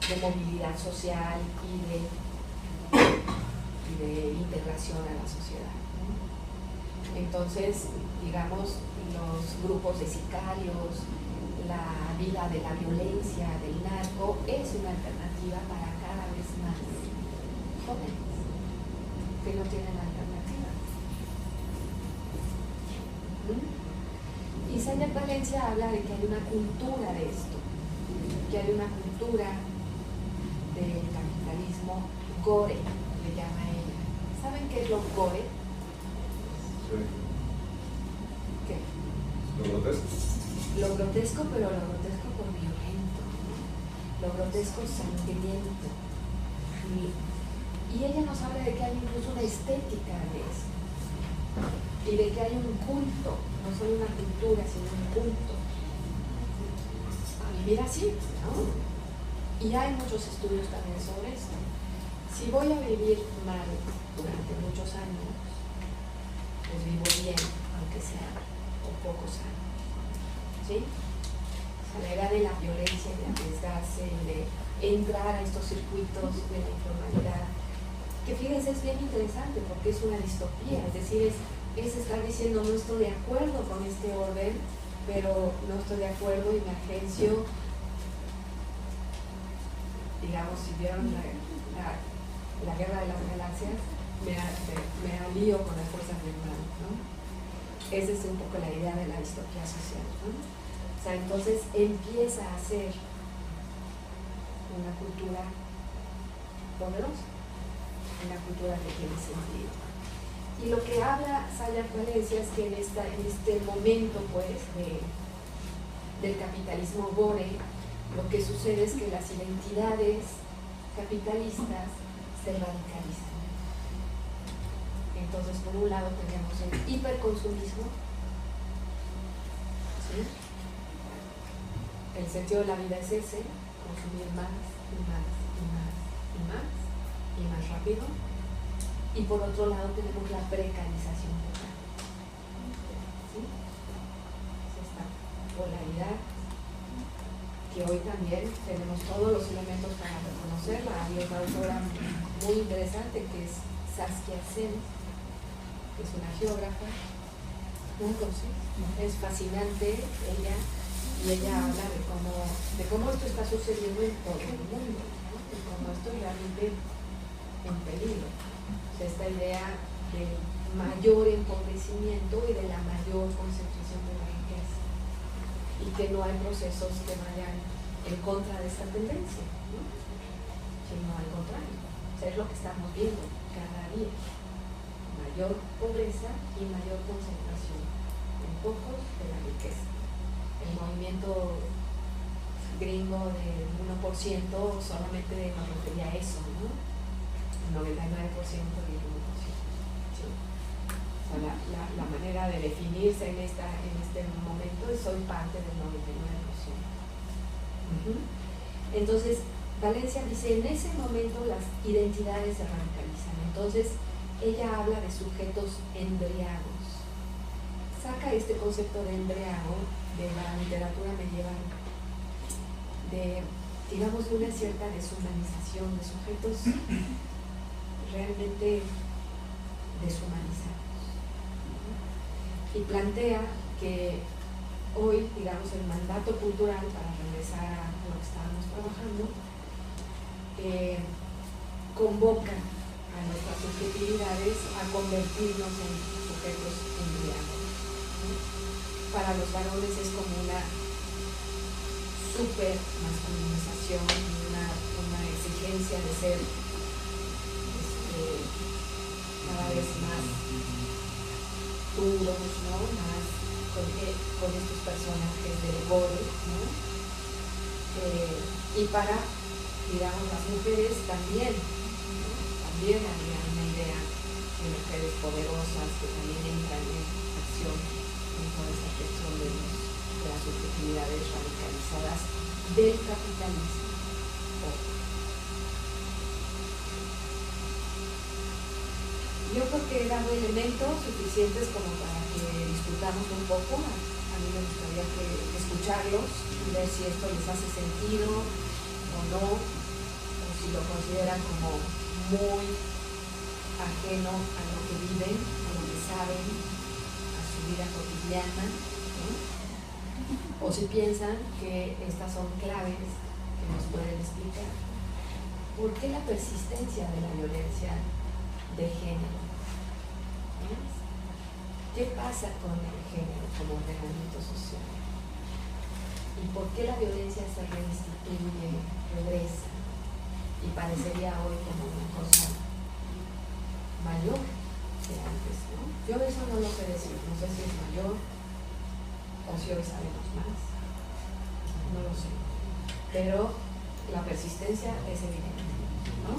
S2: de movilidad social y de integración a la sociedad, ¿no? Entonces, digamos, los grupos de sicarios, la vida de la violencia, del narco, es una alternativa para cada vez más jóvenes que no tienen alternativa. Y Sayar Valencia habla de que hay una cultura de esto, que hay una cultura del capitalismo gore, le llama ella. ¿Saben qué es lo gore?
S4: Sí.
S2: ¿Qué?
S4: ¿Lo grotesco?
S2: Lo grotesco, pero lo grotesco por violento, ¿no? Lo grotesco sangriento. Y ella nos habla de que hay incluso una estética de eso. Y de que hay un culto, no solo una cultura, sino un culto a vivir así, ¿no? Y hay muchos estudios también sobre esto. Si voy a vivir mal durante muchos años, pues vivo bien, aunque sea por pocos años, ¿sí? O sea, la idea de la violencia, de arriesgarse, de entrar a estos circuitos de la informalidad, que fíjense es bien interesante porque es una distopía, es decir, es es estar diciendo no estoy de acuerdo con este orden, pero no estoy de acuerdo y me agencio, digamos, si vieron la Guerra de las Galaxias, me alío con las fuerzas del mal, ¿no? Esa es un poco la idea de la distopía social, ¿no? O sea, entonces empieza a ser una cultura poderosa, una cultura que tiene sentido. Y lo que habla Sayar Valencia es que en este momento, pues, del capitalismo bore, lo que sucede es que las identidades capitalistas se radicalizan. Entonces, por un lado tenemos el hiperconsumismo, ¿sí? El sentido de la vida es ese, consumir más y más y más y más y más rápido. Y por otro lado tenemos la precarización total, ¿sí? Es esta polaridad que hoy también tenemos todos los elementos para reconocerla. Hay otra autora muy interesante que es Saskia Sen, que es una geógrafa, es fascinante ella, y ella habla de cómo esto está sucediendo en todo el mundo, ¿no? Y cómo esto es realmente en peligro. O sea, esta idea del mayor empobrecimiento y de la mayor concentración de la riqueza, y que no hay procesos que vayan en contra de esta tendencia, ¿no? Sino al contrario. O sea, es lo que estamos viendo cada día: mayor pobreza y mayor concentración en pocos de la riqueza. El movimiento gringo del 1% solamente nos refería a eso, ¿no? El 99% y el 1%. ¿Sí? O sea, la manera de definirse en este momento es: soy parte del 99%. Entonces, Valencia dice, en ese momento las identidades se radicalizan. Entonces, ella habla de sujetos embriagos. Saca este concepto de embriago de la literatura medieval, digamos, de una cierta deshumanización, de sujetos realmente deshumanizados. Y plantea que hoy, digamos, el mandato cultural, para regresar a lo que estábamos trabajando, convoca a nuestras subjetividades a convertirnos en sujetos embriagos. Para los varones es como una super masculinización, una exigencia de ser cada vez más duros, ¿no? Más con estos personajes de gore, ¿no? Y para, digamos, las mujeres también, ¿no? También había una idea de mujeres poderosas que también entran en acción en toda esta cuestión de las subjetividades radicalizadas del capitalismo. Yo creo que he dado elementos suficientes como para que discutamos un poco. A mí me gustaría escucharlos y ver si esto les hace sentido o no, o si lo consideran como muy ajeno a lo que viven, a lo que saben, a su vida cotidiana, ¿no? O si piensan que estas son claves que nos pueden explicar por qué la persistencia de la violencia de género. ¿Qué pasa con el género como ordenamiento social? ¿Y por qué la violencia se reinstituye, regresa y parecería hoy como una cosa mayor que antes, ¿no? Yo eso no lo sé decir, no sé si es mayor o si hoy sabemos más, no lo sé, pero la persistencia es evidente, ¿no?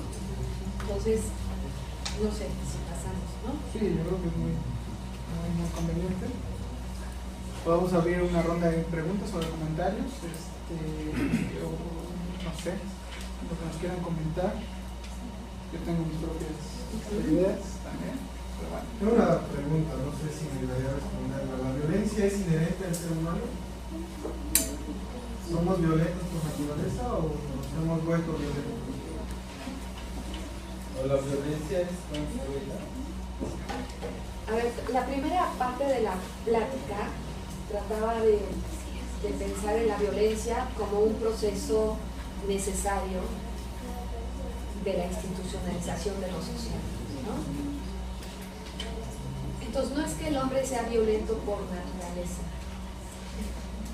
S2: Entonces, no sé si pasamos, ¿no?
S1: Sí, yo creo que es muy conveniente. Podemos abrir una ronda de preguntas o de comentarios, o no sé, lo que nos quieran comentar. Yo tengo mis propias ideas también, pero bueno.
S5: Tengo una pregunta, no sé si me debería responderla. ¿La violencia es inherente al ser humano? ¿Somos violentos por naturaleza o nos hemos vuelto violentos?
S6: ¿O la violencia es construida?
S2: A ver, la primera parte de la plática trataba de pensar en la violencia como un proceso necesario de la institucionalización de lo social, ¿no? Entonces, no es que el hombre sea violento por naturaleza.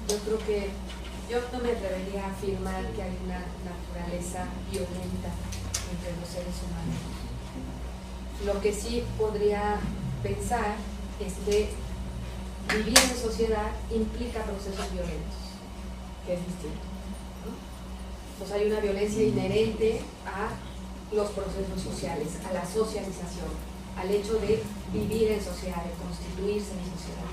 S2: Yo creo que yo no me atrevería a afirmar que hay una naturaleza violenta entre los seres humanos. Lo que sí podría pensar es que vivir en sociedad implica procesos violentos, que es distinto, ¿no? Pues hay una violencia inherente a los procesos sociales, a la socialización, al hecho de vivir en sociedad, de constituirse en sociedad.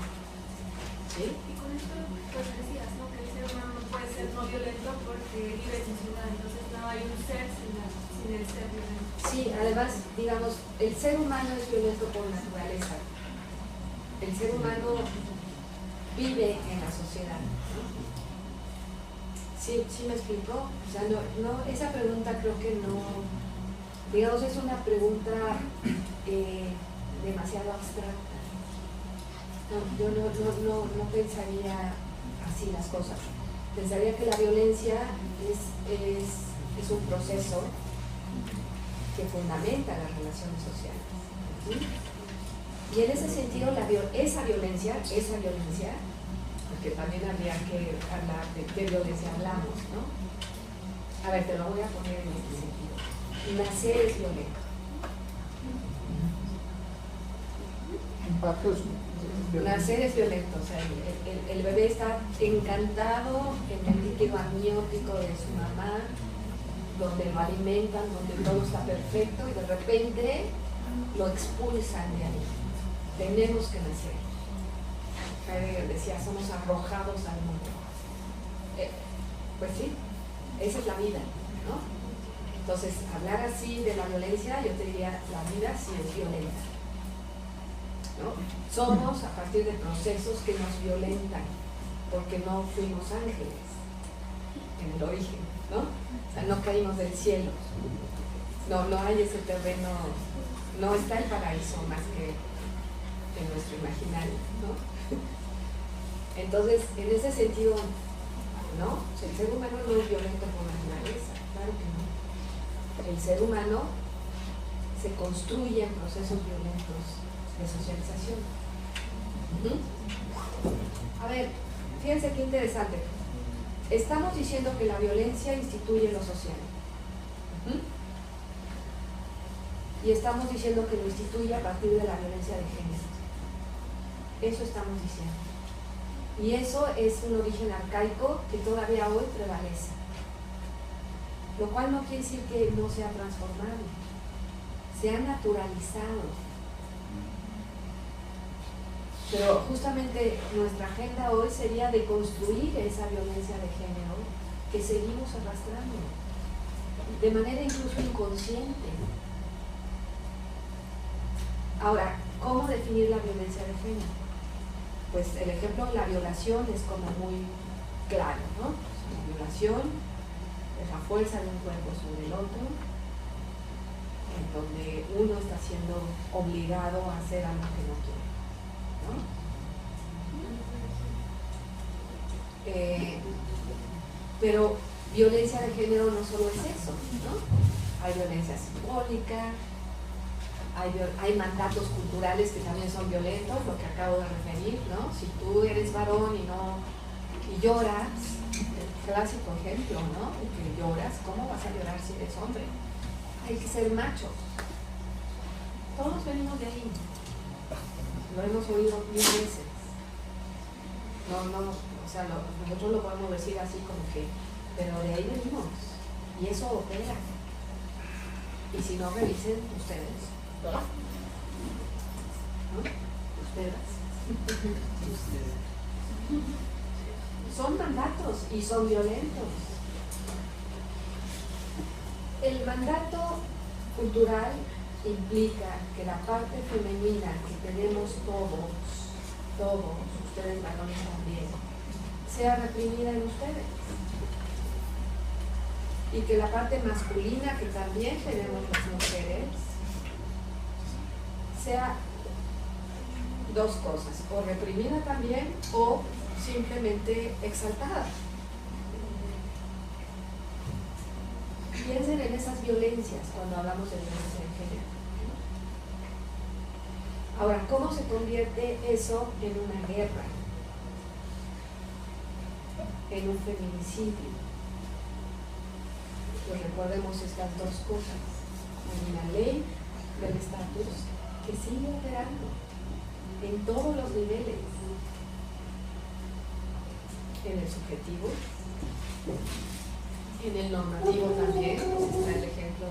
S2: ¿Sí?
S6: Y con esto pues decías, ¿no? Que el ser humano no puede ser no violento porque vive en sociedad, entonces no hay un ser sin el ser violento.
S2: Sí, además, digamos, el ser humano es violento por naturaleza. El ser humano vive en la sociedad, ¿no? ¿Sí me explico? O sea, esa pregunta creo que no, digamos, es una pregunta demasiado abstracta. No, yo no pensaría así las cosas. Pensaría que la violencia es un proceso que fundamenta las relaciones sociales. ¿Sí? Y en ese sentido, esa violencia, porque también habría que hablar de qué violencia hablamos, ¿no? A ver, te lo voy a poner en este sentido. Nacer es violento. Nacer es violento, o sea, el bebé está encantado en el líquido amniótico de su mamá, donde lo alimentan, donde todo está perfecto, y de repente lo expulsan de ahí. Tenemos que nacer. Heidegger decía, somos arrojados al mundo. Pues sí, esa es la vida, ¿no? Entonces, hablar así de la violencia, yo te diría, la vida sí es violenta, ¿no? Somos a partir de procesos que nos violentan, porque no fuimos ángeles en el origen, ¿no? O sea, no caímos del cielo. No hay ese terreno, no está el paraíso más que en nuestro imaginario, ¿no? Entonces, en ese sentido, ¿no? El ser humano no es violento por naturaleza, claro que no. El ser humano se construye en procesos violentos de socialización. A ver, fíjense qué interesante. Estamos diciendo que la violencia instituye lo social. Y estamos diciendo que lo instituye a partir de la violencia de género. Eso estamos diciendo. Y eso es un origen arcaico que todavía hoy prevalece. Lo cual no quiere decir que no se ha transformado. Se ha naturalizado. Pero justamente nuestra agenda hoy sería de construir esa violencia de género que seguimos arrastrando, de manera incluso inconsciente. Ahora, ¿cómo definir la violencia de género? Pues el ejemplo de la violación es como muy claro, ¿no? La violación es la fuerza de un cuerpo sobre el otro, en donde uno está siendo obligado a hacer algo que no quiere, ¿no? Pero violencia de género no solo es eso, ¿no? Hay violencia simbólica, hay mandatos culturales que también son violentos, lo que acabo de referir, ¿no? Si tú eres varón y lloras, el clásico ejemplo, ¿no? Que lloras, ¿cómo vas a llorar si eres hombre? Hay que ser macho. Todos venimos de ahí. Lo hemos oído 1000 veces. O sea, nosotros lo podemos decir así como que, pero de ahí venimos. Y eso opera. Y si no, revisen ustedes. ¿No? Ustedes. Son mandatos y son violentos. El mandato cultural implica que la parte femenina que tenemos todos, ustedes varones también, sea reprimida en ustedes. Y que la parte masculina que también tenemos las mujeres sea dos cosas, o reprimida también o simplemente exaltada. Piensen en esas violencias cuando hablamos de violencia de género. Ahora, ¿cómo se convierte eso en una guerra? En un feminicidio. Pues recordemos estas dos cosas. Hay una ley del estatus que sigue operando en todos los niveles. En el subjetivo, en el normativo también, pues está el ejemplo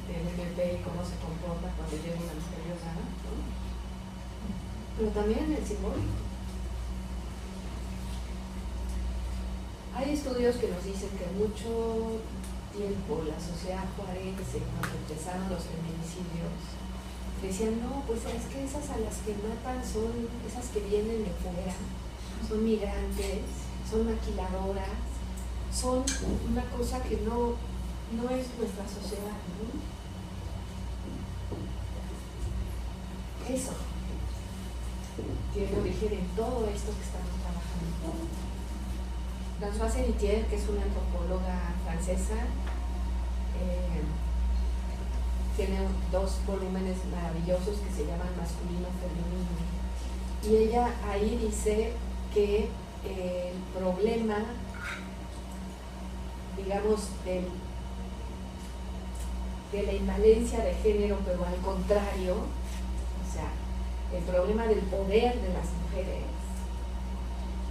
S2: del MP y cómo se comporta cuando llega una mujer violada, ¿no? Pero también en el simbólico. Hay estudios que nos dicen que mucho tiempo la sociedad juarense, cuando empezaron los feminicidios, decían, no, pues es que esas a las que matan son esas que vienen de fuera, son migrantes, son maquiladoras, son una cosa que no es nuestra sociedad, ¿no? Eso tiene origen en todo esto que estamos trabajando. Françoise Héritier, que es una antropóloga francesa, tiene 2 volúmenes maravillosos que se llaman Masculino Femenino, y ella ahí dice que el problema, digamos, de la invalencia de género, pero al contrario, o sea, el problema del poder de las mujeres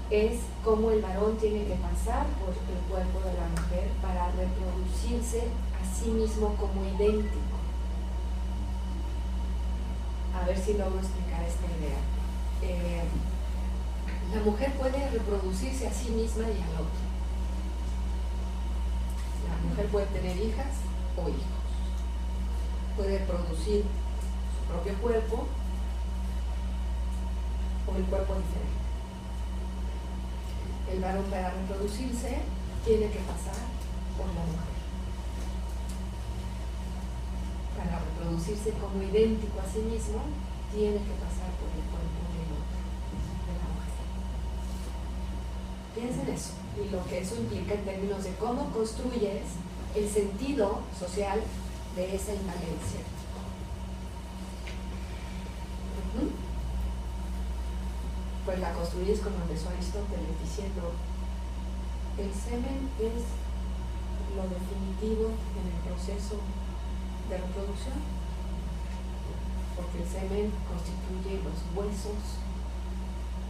S2: es cómo el varón tiene que pasar por el cuerpo de la mujer para reproducirse a sí mismo como idéntico. A ver si logro explicar esta idea. La mujer puede reproducirse a sí misma y al otro. La mujer puede tener hijas o hijos. Puede producir su propio cuerpo o el cuerpo diferente. El varón, para reproducirse, tiene que pasar por la mujer. Para reproducirse como idéntico a sí mismo, tiene que pasar por el cuerpo del otro, de la mujer. Piensen eso, y lo que eso implica en términos de cómo construyes el sentido social de esa invalencia. Pues la construyes como empezó Aristóteles, diciendo: el semen es lo definitivo en el proceso de reproducción, porque el semen constituye los huesos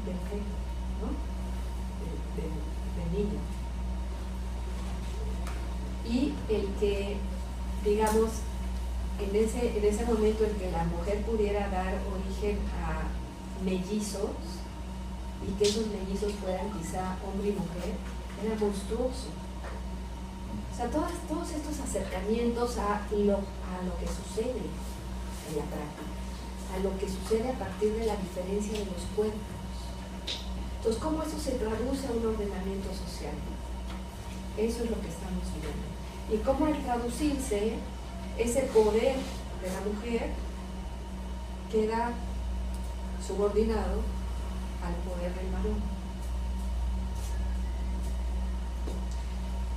S2: del feto, ¿no? Del niño. Y el que, digamos, en ese momento en que la mujer pudiera dar origen a mellizos, y que esos mellizos fueran quizá hombre y mujer, era monstruoso. O sea, todos estos acercamientos a lo que sucede en la práctica, a lo que sucede a partir de la diferencia de los cuerpos. Entonces, ¿cómo eso se traduce a un ordenamiento social? Eso es lo que estamos viendo. Y cómo al traducirse, ese poder de la mujer queda subordinado al poder del varón.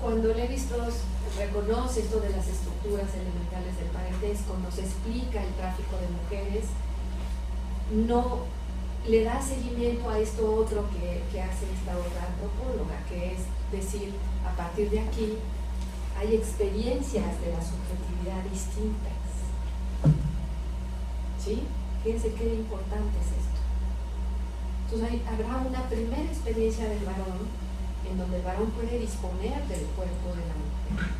S2: Cuando Lévi-Strauss reconoce esto de las estructuras elementales del parentesco, nos explica el tráfico de mujeres, no le da seguimiento a esto otro que hace esta otra antropóloga, que es decir, a partir de aquí hay experiencias de la subjetividad distintas. ¿Sí? Fíjense qué importante es esto. Entonces habrá una primera experiencia del varón en donde el varón puede disponer del cuerpo de la mujer.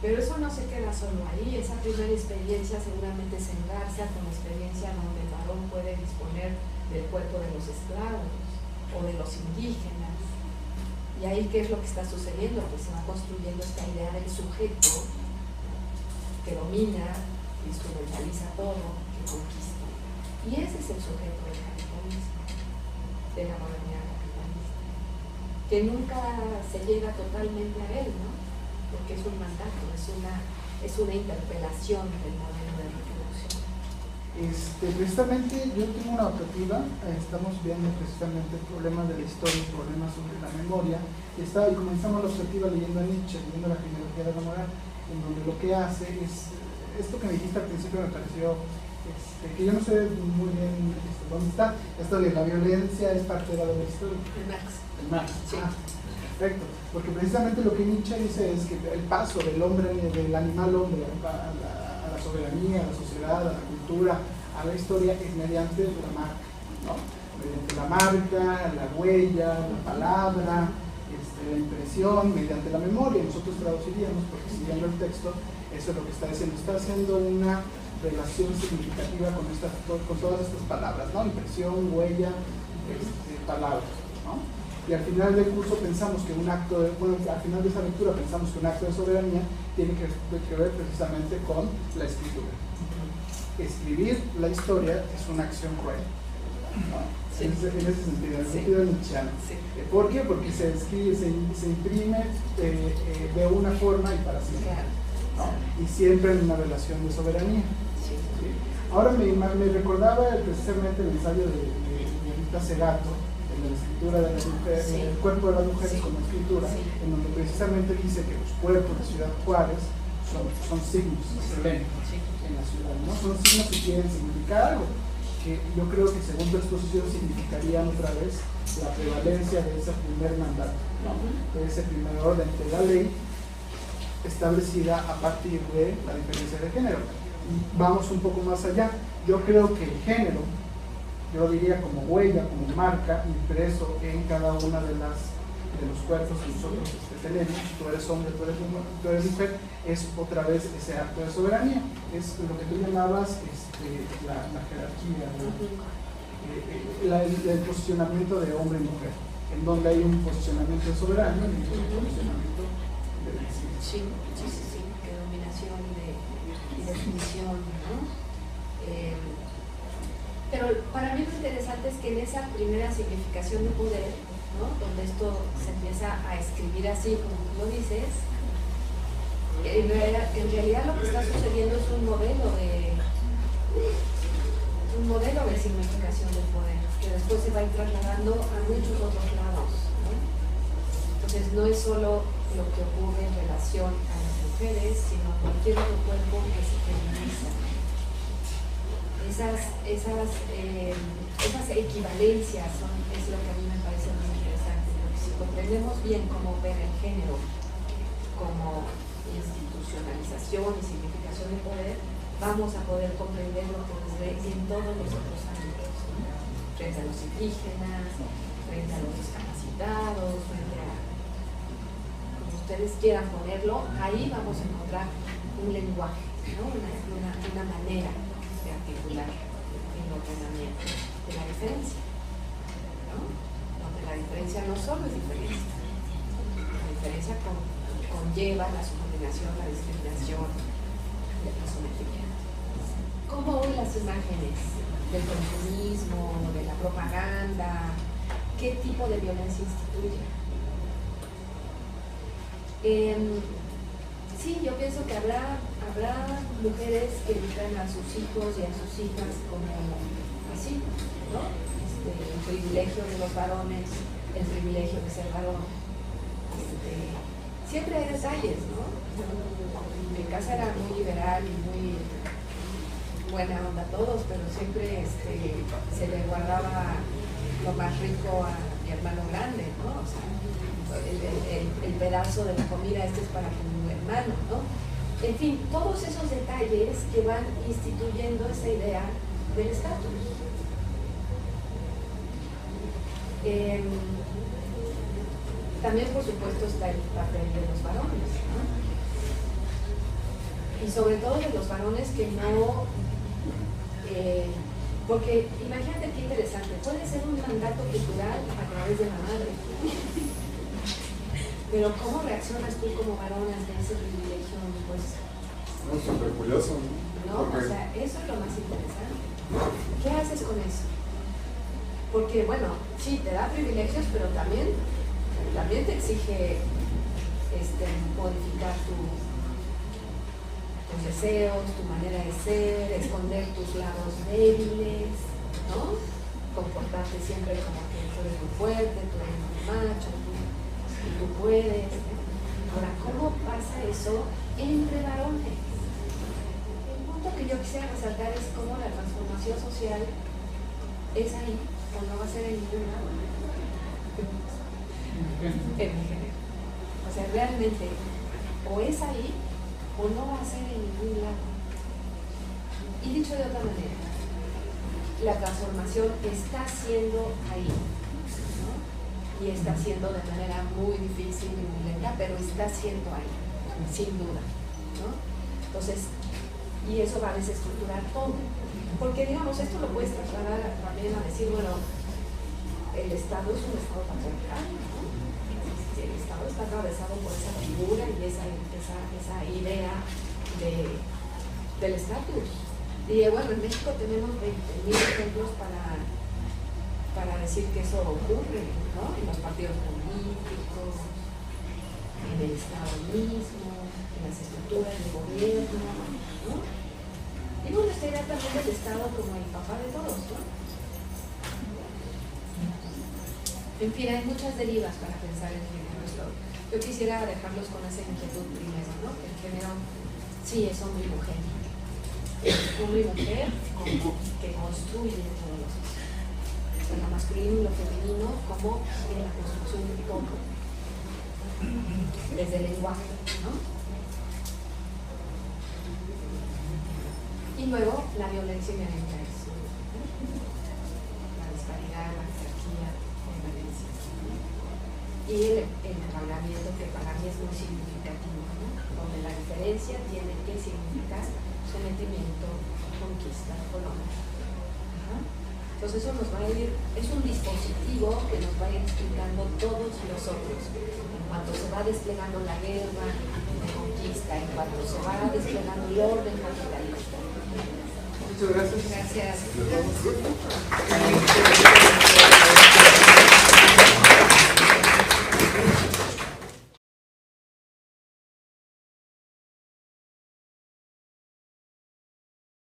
S2: Pero eso no se queda solo ahí. Esa primera experiencia seguramente se engarza con la experiencia donde el varón puede disponer del cuerpo de los esclavos o de los indígenas. Y ahí, ¿qué es lo que está sucediendo? Pues se va construyendo esta idea del sujeto que domina, que instrumentaliza todo, que conquista. Y ese es el sujeto del capitalismo, de la modernidad capitalista, que nunca se llega totalmente a él, ¿no? porque es un mandato, es una interpelación del modelo de reproducción.
S1: Precisamente yo tengo una optativa, estamos viendo precisamente el problema de la historia, el problema sobre la memoria, y comenzamos la optativa leyendo a Nietzsche, leyendo la genealogía de la moral, en donde lo que hace es, esto que me dijiste al principio me pareció, que yo no sé muy bien dónde está, esto de la violencia es parte de la historia.
S2: El Marx.
S1: El Marx,
S2: Sí.
S1: Perfecto, porque precisamente lo que Nietzsche dice es que el paso del hombre, del animal hombre a la soberanía, a la sociedad, a la cultura, a la historia es mediante la marca, ¿no? Mediante la marca, la huella, la palabra, la impresión, mediante la memoria. Nosotros traduciríamos, porque siguiendo el texto, eso es lo que está diciendo, está haciendo una relación significativa con todas estas palabras, ¿no? Impresión, huella, palabras, ¿no? Y al final del curso pensamos que al final de esa lectura pensamos que un acto de soberanía tiene que ver precisamente con la escritura. Escribir la historia es una acción cruel, ¿no? Sí. En ese sentido, en el sentido nietzscheano. Sí. ¿Por qué? Porque se escribe, se imprime de una forma y para siempre, ¿no? Y siempre en una relación de soberanía. Sí. ¿Sí? Ahora me recordaba precisamente el ensayo de Rita Segato, de la escritura de las mujeres, sí. El cuerpo de las mujeres, sí. Como escritura, sí. En donde precisamente dice que los cuerpos de Ciudad Juárez son signos, sí. En la ciudad, ¿no? Son signos que quieren significar algo, que yo creo que según tu exposición significarían otra vez la prevalencia de ese primer mandato, ¿no? De ese primer orden de la ley establecida a partir de la diferencia de género. Y vamos un poco más allá. Yo creo que el género, yo diría como huella, como marca, impreso en cada una de los cuerpos que nosotros tenemos, tú eres hombre, tú eres mujer, es otra vez ese acto de soberanía, es lo que tú llamabas la jerarquía, el posicionamiento de hombre y mujer, en donde hay un posicionamiento de soberanía y un posicionamiento de decisión.
S2: Sí, de dominación y de sumisión, ¿no? Pero para mí lo interesante es que en esa primera significación de poder, ¿no? Donde esto se empieza a escribir así, como tú lo dices, en realidad lo que está sucediendo es un modelo de significación del poder, que después se va a ir trasladando a muchos otros lados, ¿no? Entonces no es solo lo que ocurre en relación a las mujeres, sino a cualquier otro cuerpo que se feminiza. Esas equivalencias es lo que a mí me parece muy interesante, porque si comprendemos bien cómo ver el género como institucionalización y significación de poder, vamos a poder comprender lo que ocurre en todos los otros ámbitos, ¿no? Frente a los indígenas, frente a los discapacitados, frente a como ustedes quieran ponerlo, ahí vamos a encontrar un lenguaje, ¿no? una manera de articular el ordenamiento de la diferencia, ¿no? Donde la diferencia no solo es diferencia, la diferencia conlleva la subordinación, la discriminación, el sometimiento. ¿Cómo hoy las imágenes del consumismo, de la propaganda, qué tipo de violencia instituye? Sí, yo pienso que habrá mujeres que educan a sus hijos y a sus hijas como así, ¿no? El privilegio de los varones, el privilegio de ser varón. Siempre hay detalles, ¿no? Mi casa era muy liberal y muy buena onda a todos, pero siempre se le guardaba lo más rico a mi hermano grande, ¿no? O sea, el pedazo de la comida es para tu hermano, ¿no? En fin, todos esos detalles que van instituyendo esa idea del estatus. También, por supuesto, está el papel de los varones, ¿no? Y sobre todo de los varones que no... porque imagínate qué interesante, puede ser un mandato cultural a través de la madre. Pero ¿cómo reaccionas tú como varón ante ese privilegio? Pues,
S4: no, súper curioso, ¿no?
S2: O sea, eso es lo más interesante. ¿Qué haces con eso? Porque, bueno, sí, te da privilegios, pero también te exige modificar tus deseos, tu manera de ser, esconder tus lados débiles, ¿no? Comportarte siempre como que tú eres muy fuerte, tú eres muy macho, y tú puedes. Ahora, ¿cómo pasa eso entre varones? El punto que yo quisiera resaltar es cómo la transformación social es ahí, o no va a ser en ningún lado. En mi género. O sea, realmente, o es ahí, o no va a ser en ningún lado. Y dicho de otra manera, la transformación está siendo ahí, ¿no? Y está siendo de manera muy difícil y muy lenta, pero está siendo ahí, sin duda, ¿no? Entonces, y eso va a desestructurar todo. Porque, digamos, esto lo puedes trasladar también a decir, bueno, el Estado es un Estado patriarcal, ¿no? El Estado está atravesado por esa figura y esa idea del estatus. Y bueno, en México tenemos 20.000 ejemplos para decir que eso ocurre, ¿no? En los partidos políticos, en el Estado mismo, en las estructuras del gobierno, ¿no? Y bueno, esta idea también del Estado como el papá de todos, ¿no? En fin, hay muchas derivas para pensar en género. Yo quisiera dejarlos con esa inquietud primero, ¿no? Que el género sí es hombre y mujer. Hombre y mujer como que construyen todos los socios. Lo masculino y lo femenino como en la construcción de todo. Desde el lenguaje, ¿no? Y luego la violencia inherente a eso. La disparidad, la jerarquía, la violencia. Y el encablamiento que para mí es muy significativo, ¿no? Donde la diferencia tiene que significar sometimiento, conquista, colonia. Entonces eso nos va a ir, es un dispositivo que nos va a ir explicando todos los otros. En cuanto se va desplegando la guerra de conquista, en cuanto se va desplegando el orden capitalista.
S5: Muchas gracias.
S2: Gracias.